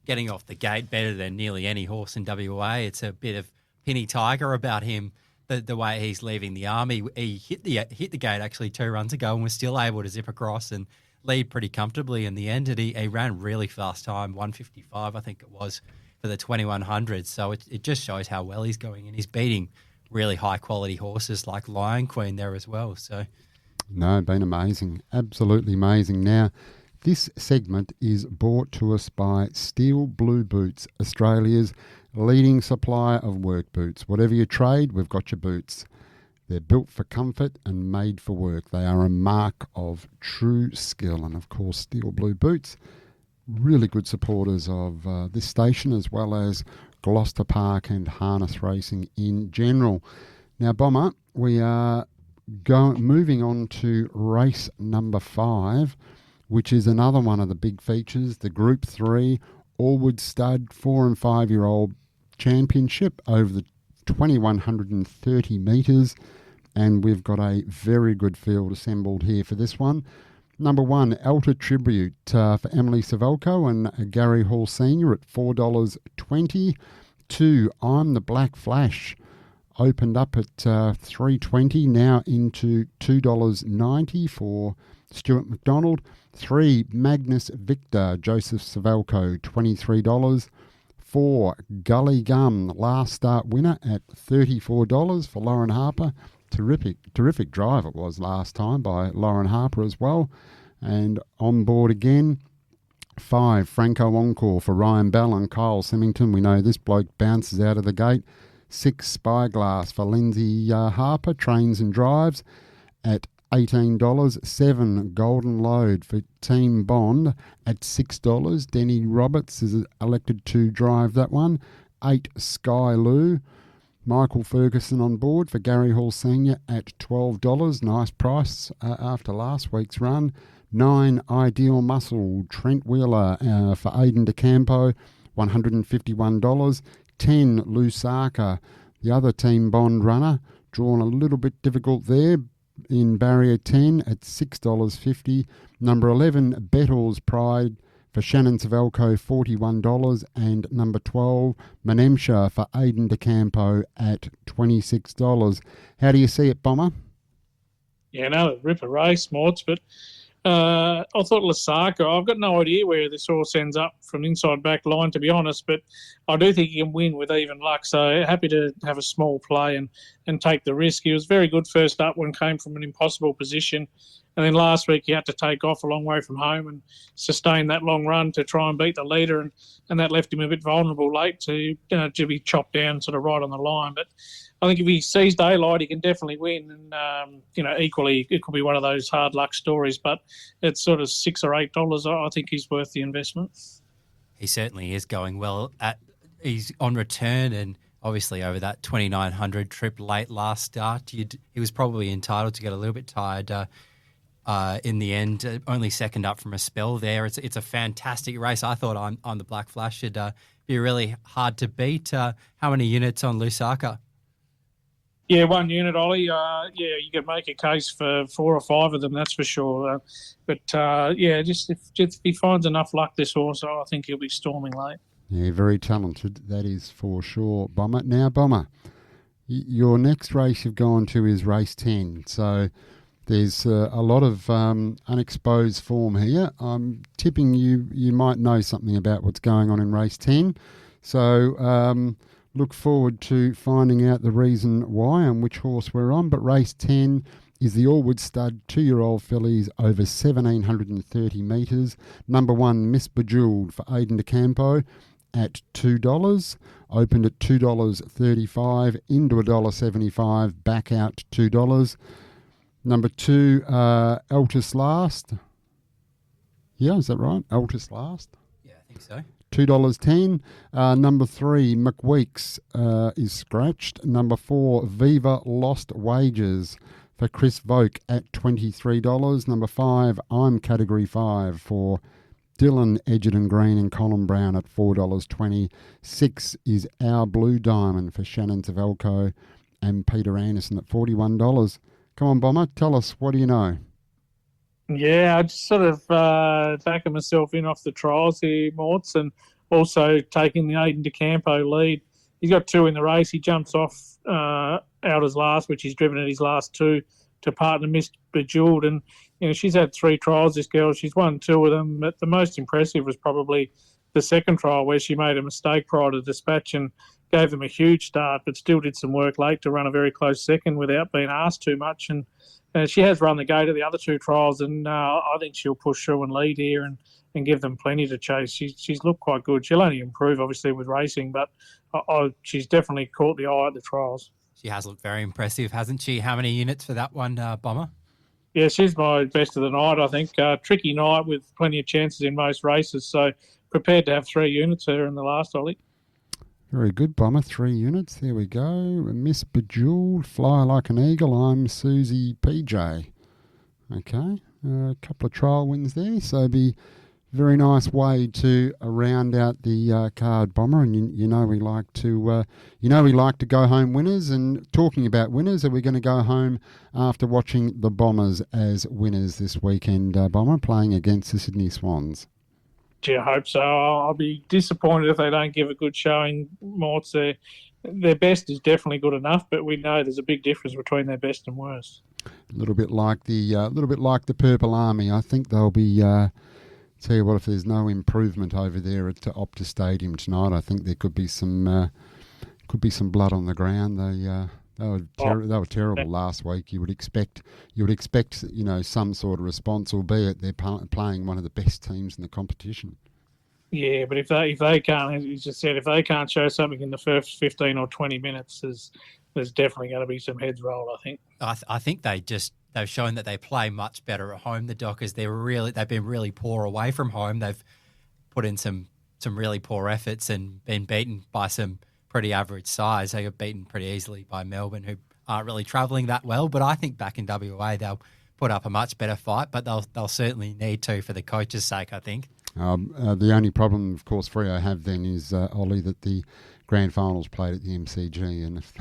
getting off the gate better than nearly any horse in WA. It's a bit of Penny Tiger about him. The way he's leaving the army, he hit the gate actually 2 runs ago and was still able to zip across and lead pretty comfortably in the end. And he ran really fast time, 1:55 I think it was for the 2100. So it just shows how well he's going, and he's beating really high quality horses like Lion Queen there as well. So No, been amazing. Absolutely amazing. Now, this segment is brought to us by Steel Blue Boots, Australia's leading supplier of work boots. Whatever your trade, we've got your boots. They're built for comfort and made for work. They are a mark of true skill. And, of course, Steel Blue Boots, really good supporters of this station as well as Gloucester Park and harness racing in general. Now, Bomber, we are moving on to race number 5, which is another one of the big features, the Group 3 Allwood Stud 4 and 5 year old championship over the 2130 metres, and we've got a very good field assembled here for this one. Number 1, Elter Tribute for Emily Savelko and Gary Hall Sr. at $4.20. 2, I'm the Black Flash, opened up at $3.20, now into $2.90 for Stuart McDonald. 3, Magnus Victor, Joseph Savelko, $23. 4, Gully Gum, last start winner at $34 for Lauren Harper. Terrific drive it was last time by Lauren Harper as well. And on board again, 5, Franco Encore for Ryan Bell and Kyle Symington. We know this bloke bounces out of the gate. 6, Spyglass for Lindsay Harper, trains and drives at $18. 7, Golden Load for Team Bond at $6. Denny Roberts is elected to drive that one. 8, Sky Lou. Michael Ferguson on board for Gary Hall Sr. at $12. Nice price after last week's run. 9, Ideal Muscle, Trent Wheeler for Aidan DeCampo, $151. 10, Lusaka, the other Team Bond runner, drawn a little bit difficult there in barrier 10 at $6.50. Number 11, Bettles Pride for Shannon Savelko, $41. And number 12, Manemsha for Aidan DeCampo at $26. How do you see it, Bomber? Yeah, another ripper race, Morts, but I thought Lusaka, I've got no idea where this horse ends up from inside back line, to be honest, but I do think he can win with even luck, so happy to have a small play and take the risk. He was very good first up when came from an impossible position, and then last week he had to take off a long way from home and sustain that long run to try and beat the leader, and that left him a bit vulnerable late to be chopped down sort of right on the line. But I think if he sees daylight, he can definitely win. And, equally, it could be one of those hard luck stories, but it's sort of $6 or $8. I think he's worth the investment. He certainly is going well. He's on return, and obviously over that 2,900 trip late last start, he was probably entitled to get a little bit tired in the end. Only second up from a spell there. It's a fantastic race. I thought on the Black Flash should be really hard to beat. How many units on Lusaka? Yeah, 1 unit, Ollie. You could make a case for 4 or 5 of them, that's for sure. Just if he finds enough luck, this horse, I think he'll be storming late. Yeah, very talented, that is for sure, Bomber. Now, Bomber, your next race you've gone to is race 10, so there's a lot of unexposed form here. I'm tipping you might know something about what's going on in race 10, so look forward to finding out the reason why and which horse we're on. But race 10 is the Allwood Stud 2-year-old fillies over 1,730 metres. Number 1, Miss Bejeweled for Aidan DeCampo at $2. Opened at $2.35, into $1.75, back out $2. Number 2, Altus Last. Yeah, is that right? Altus Last? Yeah, I think so. $2.10. Number 3, McWeeks is scratched. Number 4, Viva Lost Wages for Chris Voke at $23. Number 5, I'm Category 5 for Dylan Edgerton Green and Colin Brown at $4.20. 6 is Our Blue Diamond for Shannon Savelko and Peter Anderson at $41. Come on, Bomber, tell us, what do you know? Yeah, I just sort of taken myself in off the trials here, Morts, and also taking the Aidan DeCampo lead. He's got 2 in the race. He jumps off out as last, which he's driven at his last 2 to partner Miss Bejeweled. And, she's had 3 trials, this girl. She's won 2 of them. But the most impressive was probably the second trial where she made a mistake prior to dispatch and gave them a huge start, but still did some work late to run a very close second without being asked too much. And she has run the gate at the other 2 trials, and I think she'll push through and lead here and give them plenty to chase. She's looked quite good. She'll only improve, obviously, with racing, but she's definitely caught the eye at the trials. She has looked very impressive, hasn't she? How many units for that one, Bomber? Yeah, she's my best of the night, I think. Tricky night with plenty of chances in most races, so prepared to have 3 units there in the last, Ollie. Very good, Bomber. 3 units. There we go. Miss Bejeweled, Fly Like an Eagle. I'm Susie PJ. Okay, a couple of trial wins there, so be very nice way to round out the card, Bomber. And you know we like to go home winners. And talking about winners, are we going to go home after watching the Bombers as winners this weekend, Bomber, playing against the Sydney Swans? Gee, I hope so. I'll be disappointed if they don't give a good showing. Morts, their best is definitely good enough, but we know there's a big difference between their best and worst. A little bit like the Purple Army. I think they'll be. Tell you what, if there's no improvement over there at Optus Stadium tonight, I think there could be some blood on the ground. They were terrible last week. You would expect some sort of response, albeit they're playing one of the best teams in the competition. Yeah, but if they can't, as you just said, if they can't show something in the first 15 or 20 minutes, there's definitely going to be some heads rolled, I think. I think they've shown that they play much better at home, the Dockers. They've been really poor away from home. They've put in some really poor efforts and been beaten by some pretty average sides. They got beaten pretty easily by Melbourne, who aren't really travelling that well. But I think back in WA they'll put up a much better fight, but they'll certainly need to for the coach's sake, I think. The only problem, of course, Freo have then is, Ollie, that the grand finals played at the MCG, and if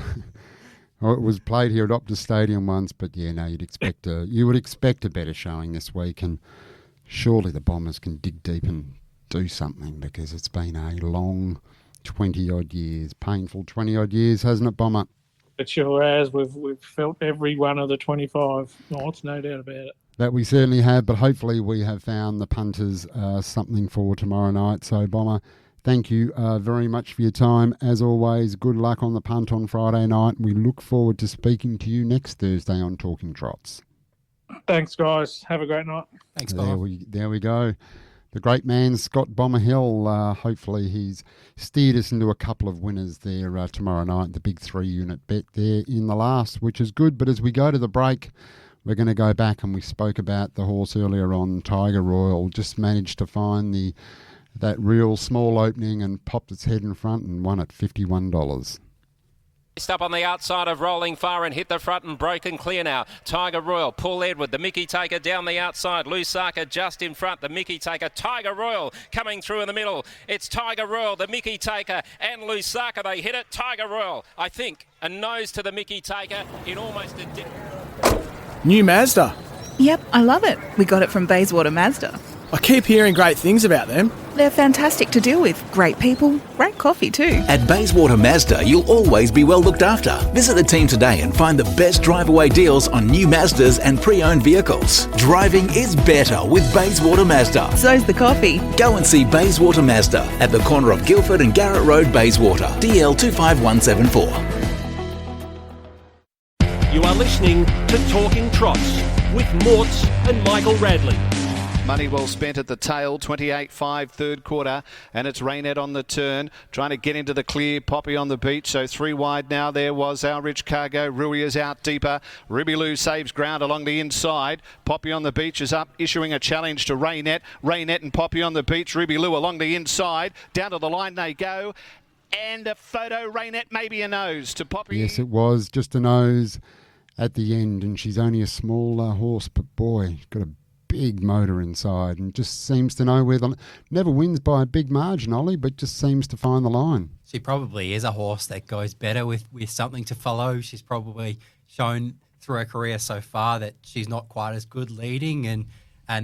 it was played here at Optus Stadium once, but yeah, no, you would expect a better showing this week, and surely the Bombers can dig deep and do something, because it's been a long 20-odd years, painful 20-odd years, hasn't it, Bomber? It sure has. We've felt every one of the 25 nights, no doubt about it. That we certainly have, but hopefully we have found the punters something for tomorrow night. So, Bomber, thank you very much for your time. As always, good luck on the punt on Friday night. We look forward to speaking to you next Thursday on Talking Trots. Thanks, guys. Have a great night. Thanks, Bomber. There we go. The great man, Scott Bomber Hill. Hopefully he's steered us into a couple of winners there tomorrow night. The big 3-unit bet there in the last, which is good. But as we go to the break, we're going to go back, and we spoke about the horse earlier on, Tiger Royal. Just managed to find that real small opening and popped its head in front and won at $51. Up on the outside of Rolling Far and hit the front and broken clear now. Tiger Royal, Paul Edward, the Mickey Taker down the outside. Lusaka just in front, the Mickey Taker. Tiger Royal coming through in the middle. It's Tiger Royal, the Mickey Taker and Lusaka. They hit it. Tiger Royal, I think, a nose to the Mickey Taker in almost a New Mazda. Yep, I love it. We got it from Bayswater Mazda. I keep hearing great things about them. They're fantastic to deal with. Great people, great coffee too. At Bayswater Mazda, you'll always be well looked after. Visit the team today and find the best drive-away deals on new Mazdas and pre-owned vehicles. Driving is better with Bayswater Mazda. So's the coffee. Go and see Bayswater Mazda at the corner of Guildford and Garrett Road, Bayswater. DL 25174. You are listening to Talking Trots with Morts and Michael Radley. Money well spent at the tail, 28.5 third quarter, and it's Raynette on the turn, trying to get into the clear. Poppy on the beach, so 3 wide now. There was Our Rich Cargo. Rui is out deeper. Ruby Lou saves ground along the inside. Poppy on the beach is up, issuing a challenge to Raynette. Raynette and Poppy on the beach. Ruby Lou along the inside. Down to the line they go. And a photo, Raynette, maybe a nose to Poppy. Yes, it was just a nose at the end, and she's only a small horse, but boy, got a big motor inside and just seems to know where never wins by a big margin, Ollie, but just seems to find the line. She probably is a horse that goes better with something to follow. She's probably shown through her career so far that she's not quite as good leading, and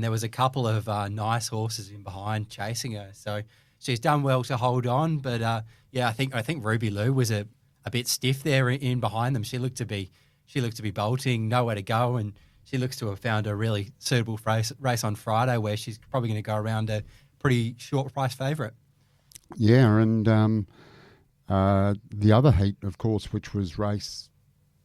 there was a couple of nice horses in behind chasing her. So she's done well to hold on, but I think Ruby Lou was a bit stiff there in behind them. She looked to be bolting, nowhere to go, and she looks to have found a really suitable race on Friday where she's probably going to go around a pretty short price favourite. Yeah, and the other heat, of course, which was race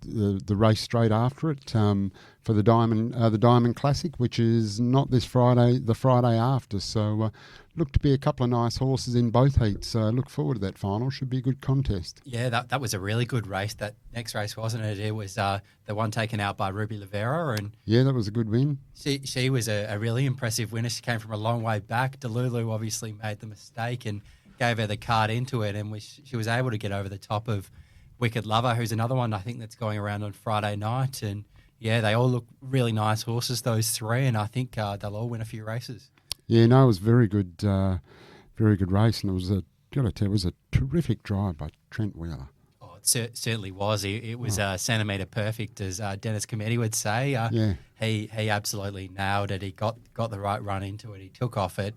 the race straight after it for the Diamond Classic, which is not this Friday, the Friday after. So look to be a couple of nice horses in both heats. Look forward to that final. Should be a good contest. Yeah, that was a really good race. That next race, wasn't it? It was the one taken out by Ruby Livera. And yeah, that was a good win. She was a really impressive winner. She came from a long way back. Delulu obviously made the mistake and gave her the card into it, and she was able to get over the top of Wicked Lover, who's another one I think that's going around on Friday night. And yeah, they all look really nice horses, those three, and I think they'll all win a few races. Yeah, no, it was very good race, and it was a terrific drive by Trent Wheeler. Oh, it certainly was. It was centimetre perfect, as Dennis Cometti would say. Yeah. He absolutely nailed it. He got the right run into it. He took off at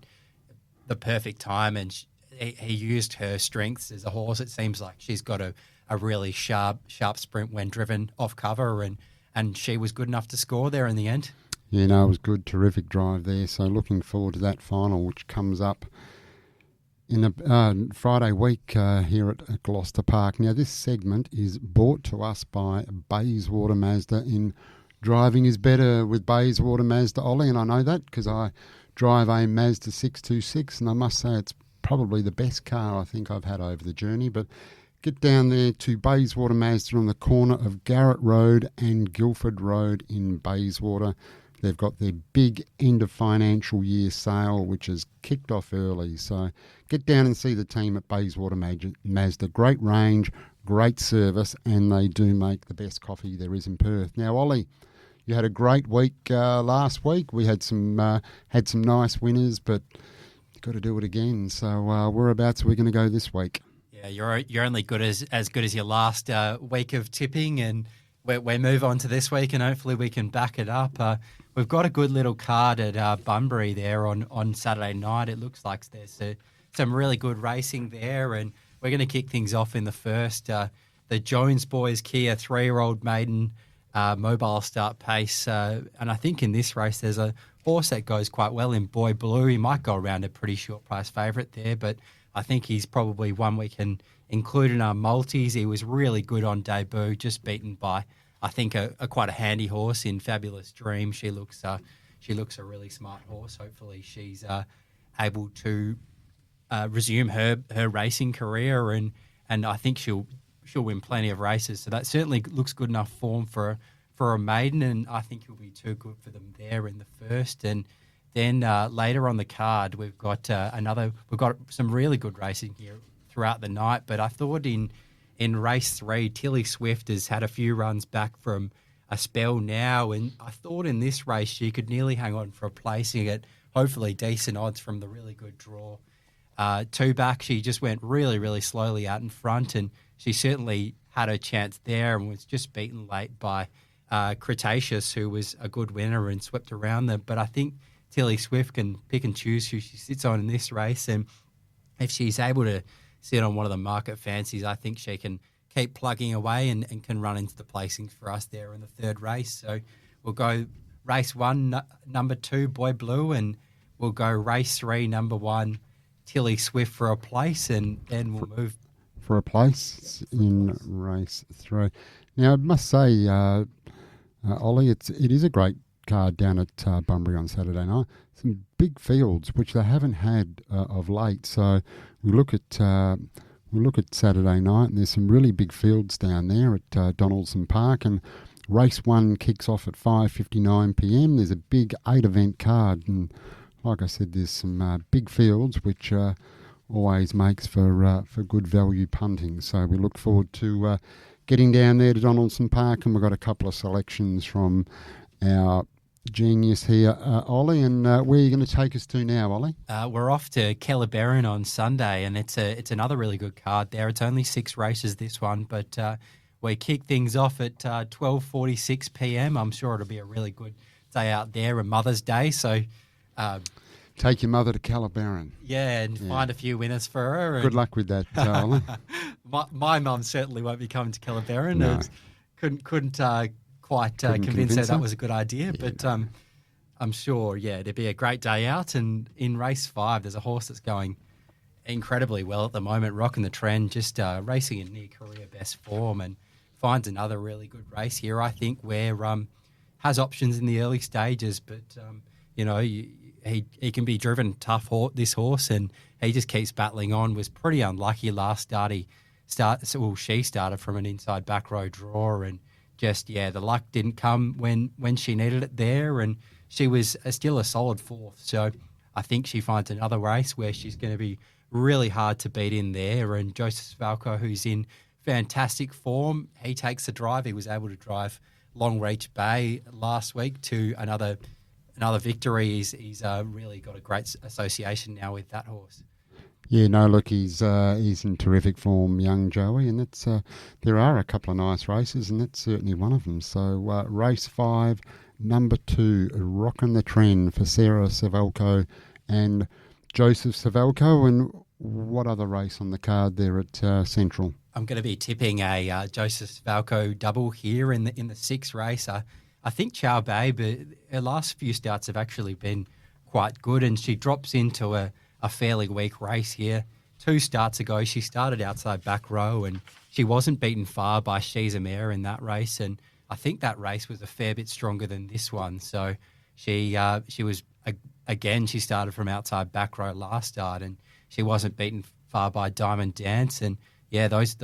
the perfect time, and he used her strengths as a horse. It seems like she's got a really sharp sprint when driven off cover, and she was good enough to score there in the end. Yeah, no, it was good, terrific drive there. So looking forward to that final, which comes up in the Friday week here at Gloucester Park. Now, this segment is brought to us by Bayswater Mazda. In driving is better with Bayswater Mazda, Ollie, and I know that because I drive a Mazda 626, and I must say it's probably the best car I think I've had over the journey. But get down there to Bayswater Mazda on the corner of Garrett Road and Guildford Road in Bayswater. They've got their big end of financial year sale, which has kicked off early. So get down and see the team at Bayswater Mazda. Great range, great service, and they do make the best coffee there is in Perth. Now, Ollie, you had a great week last week. We had some nice winners, but you've got to do it again. So whereabouts are we going to go this week? Yeah, you're only good as good as your last week of tipping, and we move on to this week, and hopefully we can back it up. We've got a good little card at Bunbury there on Saturday night. It looks like there's some really good racing there, and we're going to kick things off in the first. The Jones Boys Kia 3-year-old maiden mobile start pace, and I think in this race there's a horse that goes quite well in Boy Blue. He might go around a pretty short price favourite there, but I think he's probably one we can include in our multis. He was really good on debut, just beaten by, I think, a quite a handy horse in Fabulous Dream. She looks a really smart horse. Hopefully she's able to resume her racing career, and I think she'll win plenty of races. So that certainly looks good enough form for a maiden, and I think he'll be too good for them there in the first. And then later on the card, we've got some really good racing here throughout the night. But I thought in race 3, Tilly Swift has had a few runs back from a spell now, and I thought in this race she could nearly hang on for a placing at hopefully decent odds from the really good draw. 2 back, she just went really, really slowly out in front, and she certainly had her chance there and was just beaten late by Cretaceous, who was a good winner and swept around them. But I think Tilly Swift can pick and choose who she sits on in this race, and if she's able to sit on one of the market fancies, I think she can keep plugging away and can run into the placings for us there in the third race. So we'll go race 1, number 2, Boy Blue, and we'll go race 3, number 1, Tilly Swift for a place, and then we'll move for a place in race 3. Now, I must say, Ollie, it is a great card down at Bunbury on Saturday night. Some big fields which they haven't had of late. So we look at Saturday night, and there's some really big fields down there at Donaldson Park. And race 1 kicks off at 5:59 p.m. There's a big 8-event card, and like I said, there's some big fields which always makes for good value punting. So we look forward to getting down there to Donaldson Park, and we've got a couple of selections from our genius here, Ollie. And where are you going to take us to now, Ollie? We're off to Kellerberrin on Sunday, and it's another really good card there. It's only 6 races, this one, but we kick things off at 12:46 p.m. I'm sure it'll be a really good day out there, and Mother's Day, so take your mother to Kellerberrin. Yeah, and find a few winners for her. Good luck with that, Ollie. My mum certainly won't be coming to Kellerberrin. No. Couldn't quite convince her that was a good idea, but I'm sure, it'd be a great day out. And in race 5, there's a horse that's going incredibly well at the moment, rocking the trend, just racing in near career best form. And finds another really good race here, I think, where has options in the early stages, but he can be driven tough. This horse, and he just keeps battling on. Was pretty unlucky last start. She started from an inside back row draw, and just the luck didn't come when she needed it there, and she was still a solid fourth. So I think she finds another race where she's going to be really hard to beat in there. And Joseph Valco, who's in fantastic form, he takes the drive. He was able to drive Longreach Bay last week to another victory. He's really got a great association now with that horse. Yeah, no, look, he's in terrific form, young Joey, and it's there are a couple of nice races, and that's certainly one of them. So race 5, number 2, Rockin' the Trend for Sarah Savelko and Joseph Savelko. And what other race on the card there at Central? I'm going to be tipping a Joseph Savelko double here in the 6th race. I think Chow Bay, but her last few starts have actually been quite good, and she drops into a fairly weak race here. 2 starts ago, she started outside back row, and she wasn't beaten far by She's a Mare in that race, and I think that race was a fair bit stronger than this one. So she was, again, she started from outside back row last start, and she wasn't beaten far by Diamond Dance, and those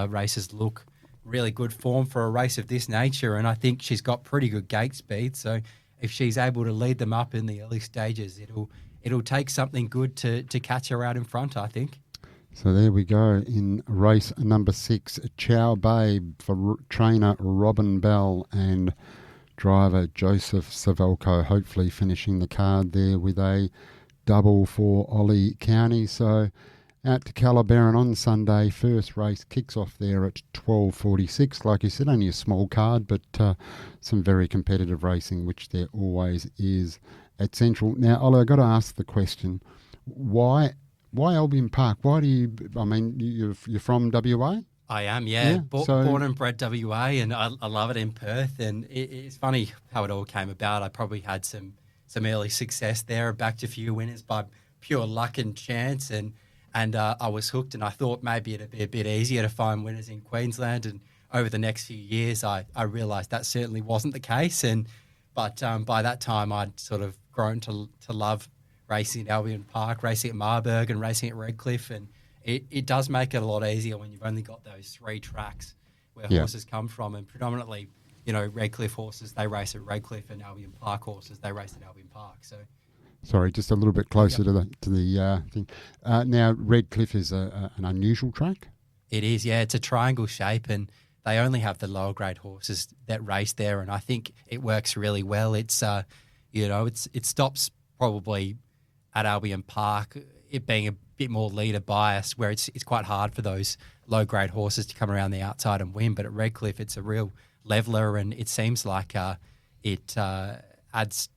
races look really good form for a race of this nature, and I think she's got pretty good gate speed. So if she's able to lead them up in the early stages, it'll take something good to catch her out in front, I think. So there we go in race number 6, Chow Bay for trainer Robin Bell and driver Joseph Savelko, hopefully finishing the card there with a double for Oli Cownie. So out to Calabaron on Sunday. First race kicks off there at 12:46. Like you said, only a small card, but some very competitive racing, which there always is at Central. Now, Ollie, I've got to ask the question, why Albion Park? Why do you, I mean, you're from WA? I am, yeah. Born and bred WA, and I love it in Perth. And it's funny how it all came about. I probably had some early success there. I backed a few winners by pure luck and chance, and I was hooked, and I thought maybe it'd be a bit easier to find winners in Queensland. And over the next few years, I realised that certainly wasn't the case. But by that time, I'd sort of grown to love racing at Albion Park, racing at Marburg, and racing at Redcliffe. And it does make it a lot easier when you've only got those 3 tracks where horses come from. And predominantly, Redcliffe horses, they race at Redcliffe, and Albion Park horses, they race at Albion Park. So. Sorry, just a little bit closer to the thing. Now, Redcliffe is an unusual track. It is, yeah. It's a triangle shape, and they only have the lower grade horses that race there, and I think it works really well. It's it stops probably at Albion Park, it being a bit more leader biased, where it's quite hard for those low grade horses to come around the outside and win. But at Redcliffe, it's a real leveler, and it seems like it adds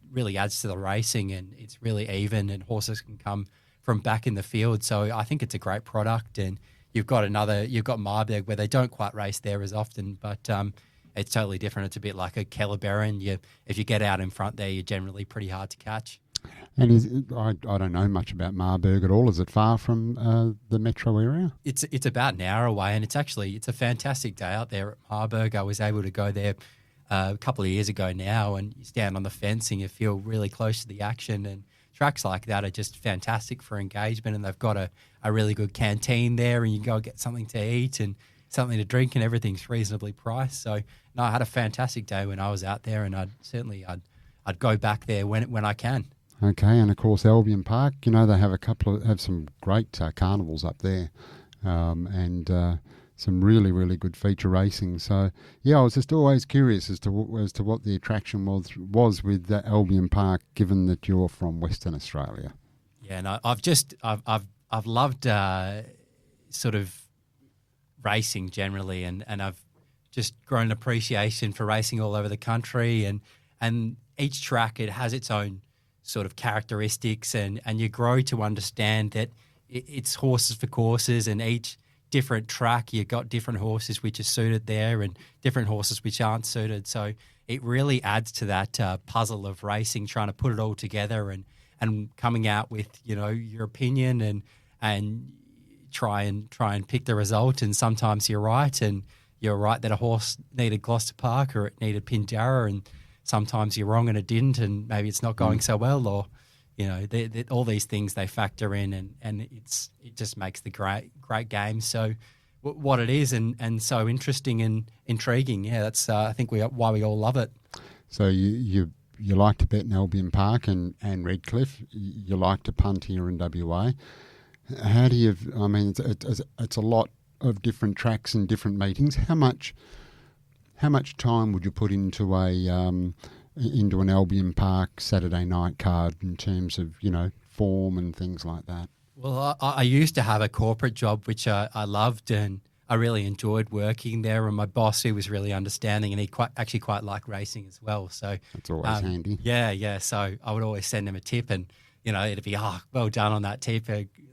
to the racing, and it's really even, and horses can come from back in the field. So I think it's a great product, and you've got Marburg, where they don't quite race there as often, but it's totally different. It's a bit like a Kellerberrin. If you get out in front there, you're generally pretty hard to catch. And I don't know much about Marburg at all. Is it far from the metro area? It's about an hour away, and it's a fantastic day out there at Marburg. I was able to go there a couple of years ago now, and you stand on the fence and you feel really close to the action, and tracks like that are just fantastic for engagement, and they've got a really good canteen there, and you go get something to eat and something to drink, and everything's reasonably priced. So no, I had a fantastic day when I was out there, and I'd go back there when I can. Okay, and of course Albion Park, they have some great carnivals up there, and some really, really good feature racing. So yeah, I was just always curious as to what the attraction was with Albion Park, given that you're from Western Australia. Yeah, no, I've loved sort of racing generally, and I've just grown an appreciation for racing all over the country, and each track, it has its own sort of characteristics, and you grow to understand that it's horses for courses, and each different track, you've got different horses which are suited there and different horses which aren't suited. So it really adds to that puzzle of racing, trying to put it all together and coming out with, your opinion and try and pick the result. And sometimes you're right, and you're right that a horse needed Gloucester Park or it needed Pindara, and sometimes you're wrong and it didn't, and maybe it's not going so well, or all these things they factor in, and it just makes the great game so what it is, and so interesting and intriguing. Yeah, that's I think why we all love it. So you like to bet in Albion Park and Redcliffe. You like to punt here in WA. How do you? I mean, it's a lot of different tracks and different meetings. How much time would you put into into an Albion Park Saturday night card in terms of form and things like that? Well, I used to have a corporate job which I loved, and I really enjoyed working there. And my boss, who was really understanding, and he quite liked racing as well. So that's always handy. Yeah. So I would always send him a tip, and it'd be well done on that tip.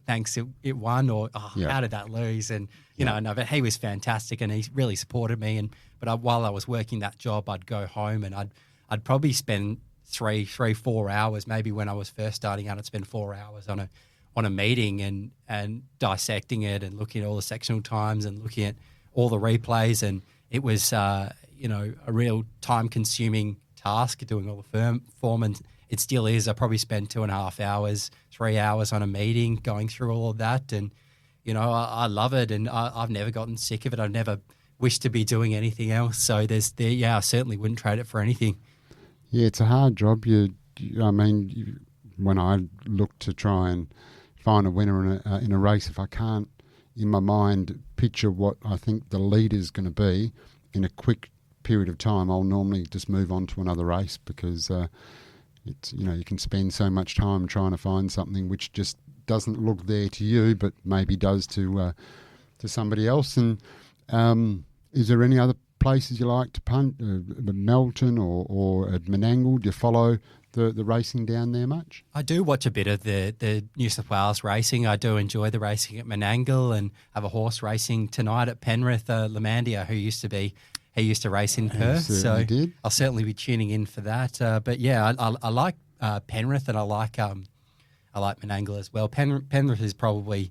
Thanks, it won, or how did that lose? And but he was fantastic, and he really supported me. But while I was working that job, I'd go home and I'd probably spend 4 hours, maybe when I was first starting out, I'd spend 4 hours on a meeting and dissecting it and looking at all the sectional times and looking at all the replays. And it was a real time consuming task doing all the form, and it still is. I probably spend 2.5 hours, 3 hours on a meeting going through all of that. And, I love it, and I've never gotten sick of it. I've never wished to be doing anything else. So I certainly wouldn't trade it for anything. Yeah, it's a hard job. When I look to try and find a winner in a race, if I can't, in my mind, picture what I think the leader's going to be in a quick period of time, I'll normally just move on to another race, because it's you can spend so much time trying to find something which just doesn't look there to you, but maybe does to somebody else. And is there any other places you like to punt? Melton or at Menangle? Do you follow the racing down there much? I do watch a bit of the New South Wales racing. I do enjoy the racing at Menangle, and have a horse racing tonight at Penrith, Lamandia, he used to race in Perth, so did. I'll certainly be tuning in for that. But yeah, I like Penrith, and I like Menangle as well. Penrith is probably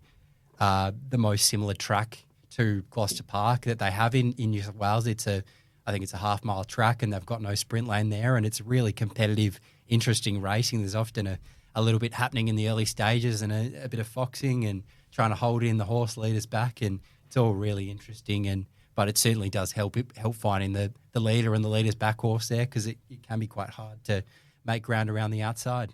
the most similar track to Gloucester Park that they have in New South Wales. I think it's a half-mile track, and they've got no sprint lane there, and it's really competitive, interesting racing. There's often a little bit happening in the early stages, and a bit of foxing and trying to hold in the horse leaders back, and it's all really interesting. But it certainly does help finding the leader and the leader's back horse there, because it can be quite hard to make ground around the outside.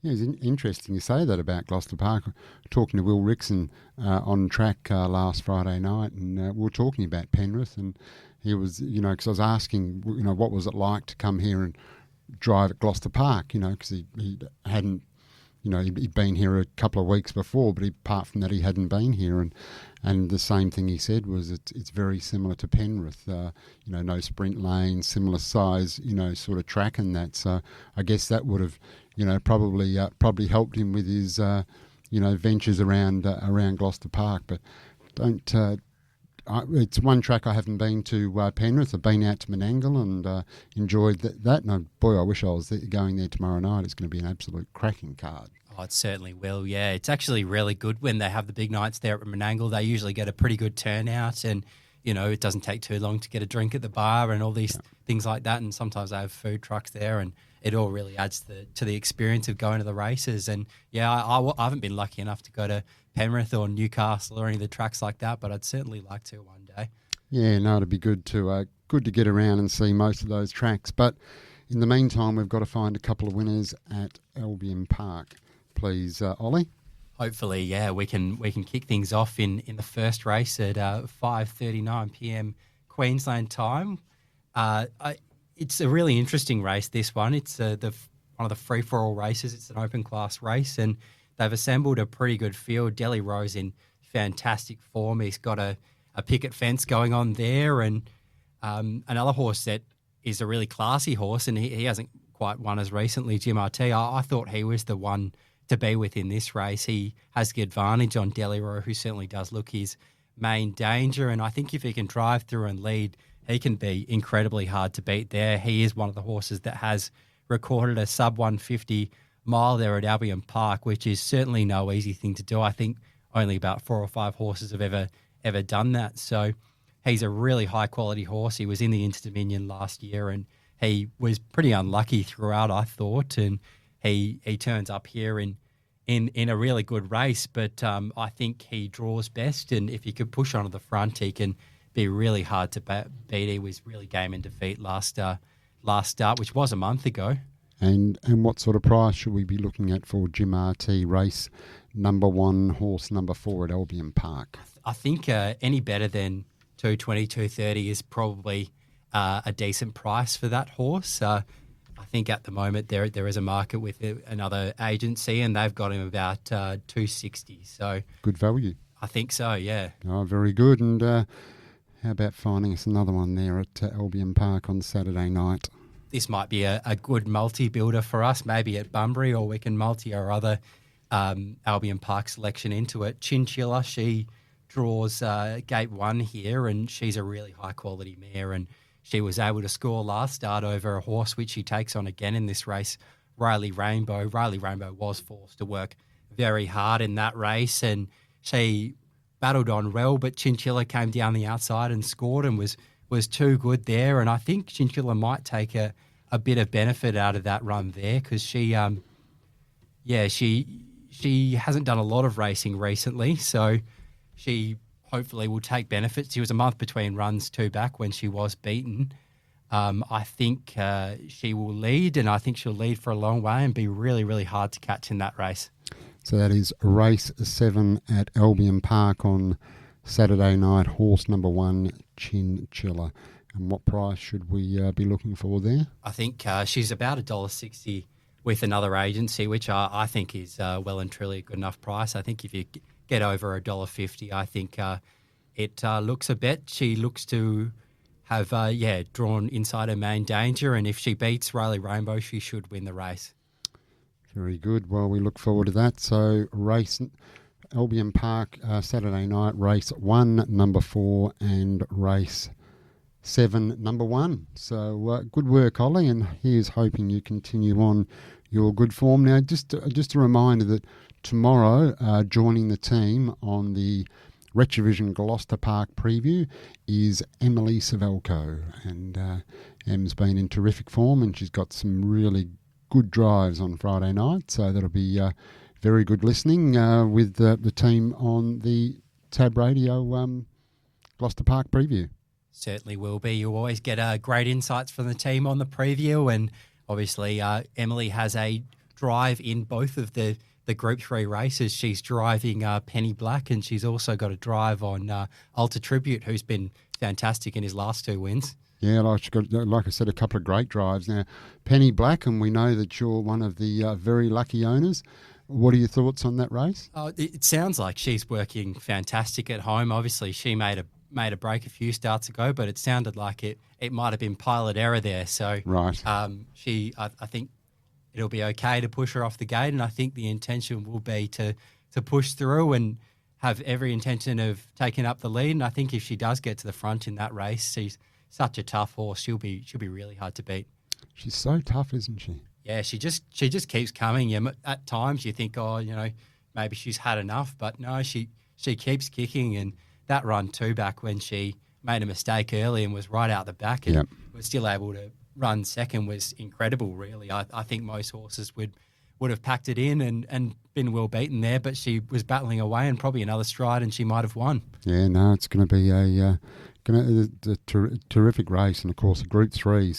Yeah, it's interesting you say that about Gloucester Park. Talking to Will Rickson on track last Friday night, and we were talking about Penrith, and he was, because I was asking, what was it like to come here and drive at Gloucester Park, because he hadn't, he'd been here a couple of weeks before, but apart from that, he hadn't been here. And the same thing he said was it's very similar to Penrith, no sprint lane, similar size, sort of track and that. So I guess that would have, probably helped him with his, ventures around Gloucester Park. But it's one track I haven't been to, Penrith. I've been out to Menangle and enjoyed that. And boy, I wish I was going there tomorrow night. It's going to be an absolute cracking card. Oh, it certainly will, yeah. It's actually really good when they have the big nights there at Menangle. They usually get a pretty good turnout, and, it doesn't take too long to get a drink at the bar and all these things like that. And sometimes they have food trucks there, and it all really adds to the experience of going to the races. And, yeah, I haven't been lucky enough to go to Penrith or Newcastle or any of the tracks like that, but I'd certainly like to one day. Yeah, no, it'd be good to get around and see most of those tracks. But in the meantime, we've got to find a couple of winners at Albion Park. Please, Ollie. Hopefully, yeah, we can kick things off in the first race at 5:39 p.m. Queensland time. It's a really interesting race, this one. It's one of the free-for-all races. It's an open class race, and they've assembled a pretty good field. Delhi Rose in fantastic form. He's got a picket fence going on there, and another horse that is a really classy horse, and he hasn't quite won as recently, Jim RT. I thought he was the one to be with in this race. He has the advantage on Delhi Rose, who certainly does look his main danger, and I think if he can drive through and lead, he can be incredibly hard to beat there. He is one of the horses that has recorded a sub-150 mile there at Albion Park, which is certainly no easy thing to do. I think only about 4 or 5 horses have ever done that. So he's a really high-quality horse. He was in the Inter-Dominion last year, and he was pretty unlucky throughout, I thought, and he turns up here in a really good race, but I think he draws best, and if he could push onto the front, he can be really hard to beat. He was really game and defeat last start, which was a month ago. And what sort of price should we be looking at for Jim RT race number 1, horse number 4 at Albion Park? I think any better than 220, 230 is probably a decent price for that horse. I think at the moment there is a market with another agency, and they've got him about 260. So good value. I think so, yeah. Oh, very good. And how about finding us another one there at Albion Park on Saturday night? This might be a good multi-builder for us, maybe at Bunbury, or we can multi our other Albion Park selection into it. Chinchilla, she draws gate 1 here, and she's a really high-quality mare, and she was able to score last start over a horse which she takes on again in this race, Riley Rainbow. Riley Rainbow was forced to work very hard in that race, and she battled on well, but Chinchilla came down the outside and scored and was too good there. And I think Chinchilla might take a bit of benefit out of that run there, because she hasn't done a lot of racing recently, so she hopefully will take benefits. She was a month between runs 2 back when she was beaten. I think she will lead, and I think she'll lead for a long way and be really, really hard to catch in that race. So that is race 7 at Albion Park on Saturday night, horse number 1, Chinchilla. And what price should we be looking for there? I think she's about $1.60 with another agency, which I think is well and truly a good enough price. I think if you get over $1.50, I think it looks a bet. She looks to have drawn inside her main danger, and if she beats Riley Rainbow, she should win the race. Very good. Well, we look forward to that. So race Albion Park Saturday night, race 1, number 4, and race 7, number 1. So good work, Ollie, and here's hoping you continue on your good form. Now, just a reminder that tomorrow, joining the team on the Retrovision Gloucester Park preview is Emily Savelko, and Em's been in terrific form, and she's got some really good drives on Friday night, so that'll be very good listening with the team on the Tab Radio Gloucester Park preview. Certainly will be. You always get great insights from the team on the preview, and obviously Emily has a drive in both of the Group 3 races. She's driving Penny Black, and she's also got a drive on Alta Tribute, who's been fantastic in his last 2 wins. Yeah, like I said, a couple of great drives. Now, Penny Black, and we know that you're one of the very lucky owners. What are your thoughts on that race? It sounds like she's working fantastic at home. Obviously, she made a break a few starts ago, but it sounded like it might have been pilot error there. So right. I think it'll be okay to push her off the gate, and I think the intention will be to push through and have every intention of taking up the lead. And I think if she does get to the front in that race, she's such a tough horse. She'll be really hard to beat. She's so tough, isn't she? Yeah, she just keeps coming. Yeah, at times you think, maybe she's had enough, but no, she keeps kicking. And that run 2 back when she made a mistake early and was right out the back and was still able to run second was incredible. Really, I think most horses would have packed it in and been well beaten there, but she was battling away and probably another stride, and she might have won. Yeah, no, it's going to be a terrific race, and of course a Group 3.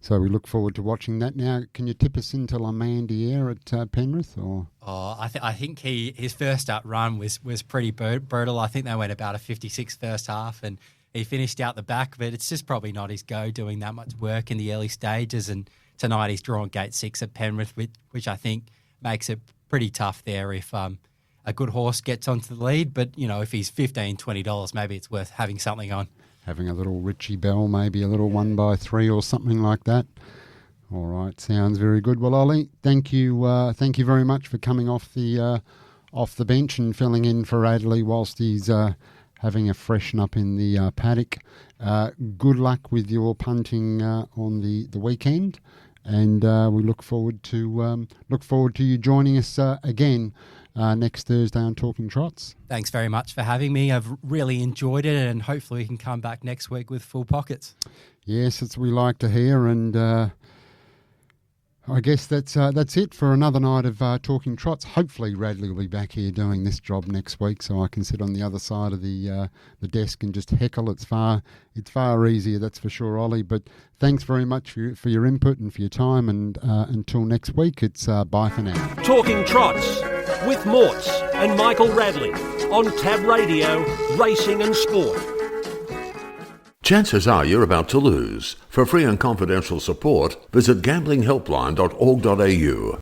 So we look forward to watching that. Now, can you tip us into La Mandiere at Penrith? Or I think his first up run was pretty brutal. I think they went about a 56 first half, and he finished out the back, but it's just probably not his go doing that much work in the early stages. And tonight he's drawn gate 6 at Penrith, which I think makes it pretty tough there if a good horse gets onto the lead. But, if he's $15, $20, maybe it's worth having something on. Having a little Richie Bell, maybe a little 1x3 or something like that. All right, sounds very good. Well, Ollie, thank you very much for coming off the bench and filling in for Adley whilst he's having a freshen up in the paddock. Good luck with your punting on the weekend, and we look forward to you joining us again next Thursday on Talking Trots. Thanks very much for having me. I've really enjoyed it, and hopefully we can come back next week with full pockets. Yes, it's we like to hear, and I guess that's it for another night of Talking Trots. Hopefully Radley will be back here doing this job next week, so I can sit on the other side of the desk and just heckle. It's far easier, that's for sure, Ollie. But thanks very much for your input and for your time, and until next week, it's bye for now. Talking Trots with Morts and Michael Radley on Tab Radio, Racing and Sport. Chances are you're about to lose. For free and confidential support, visit gamblinghelpline.org.au.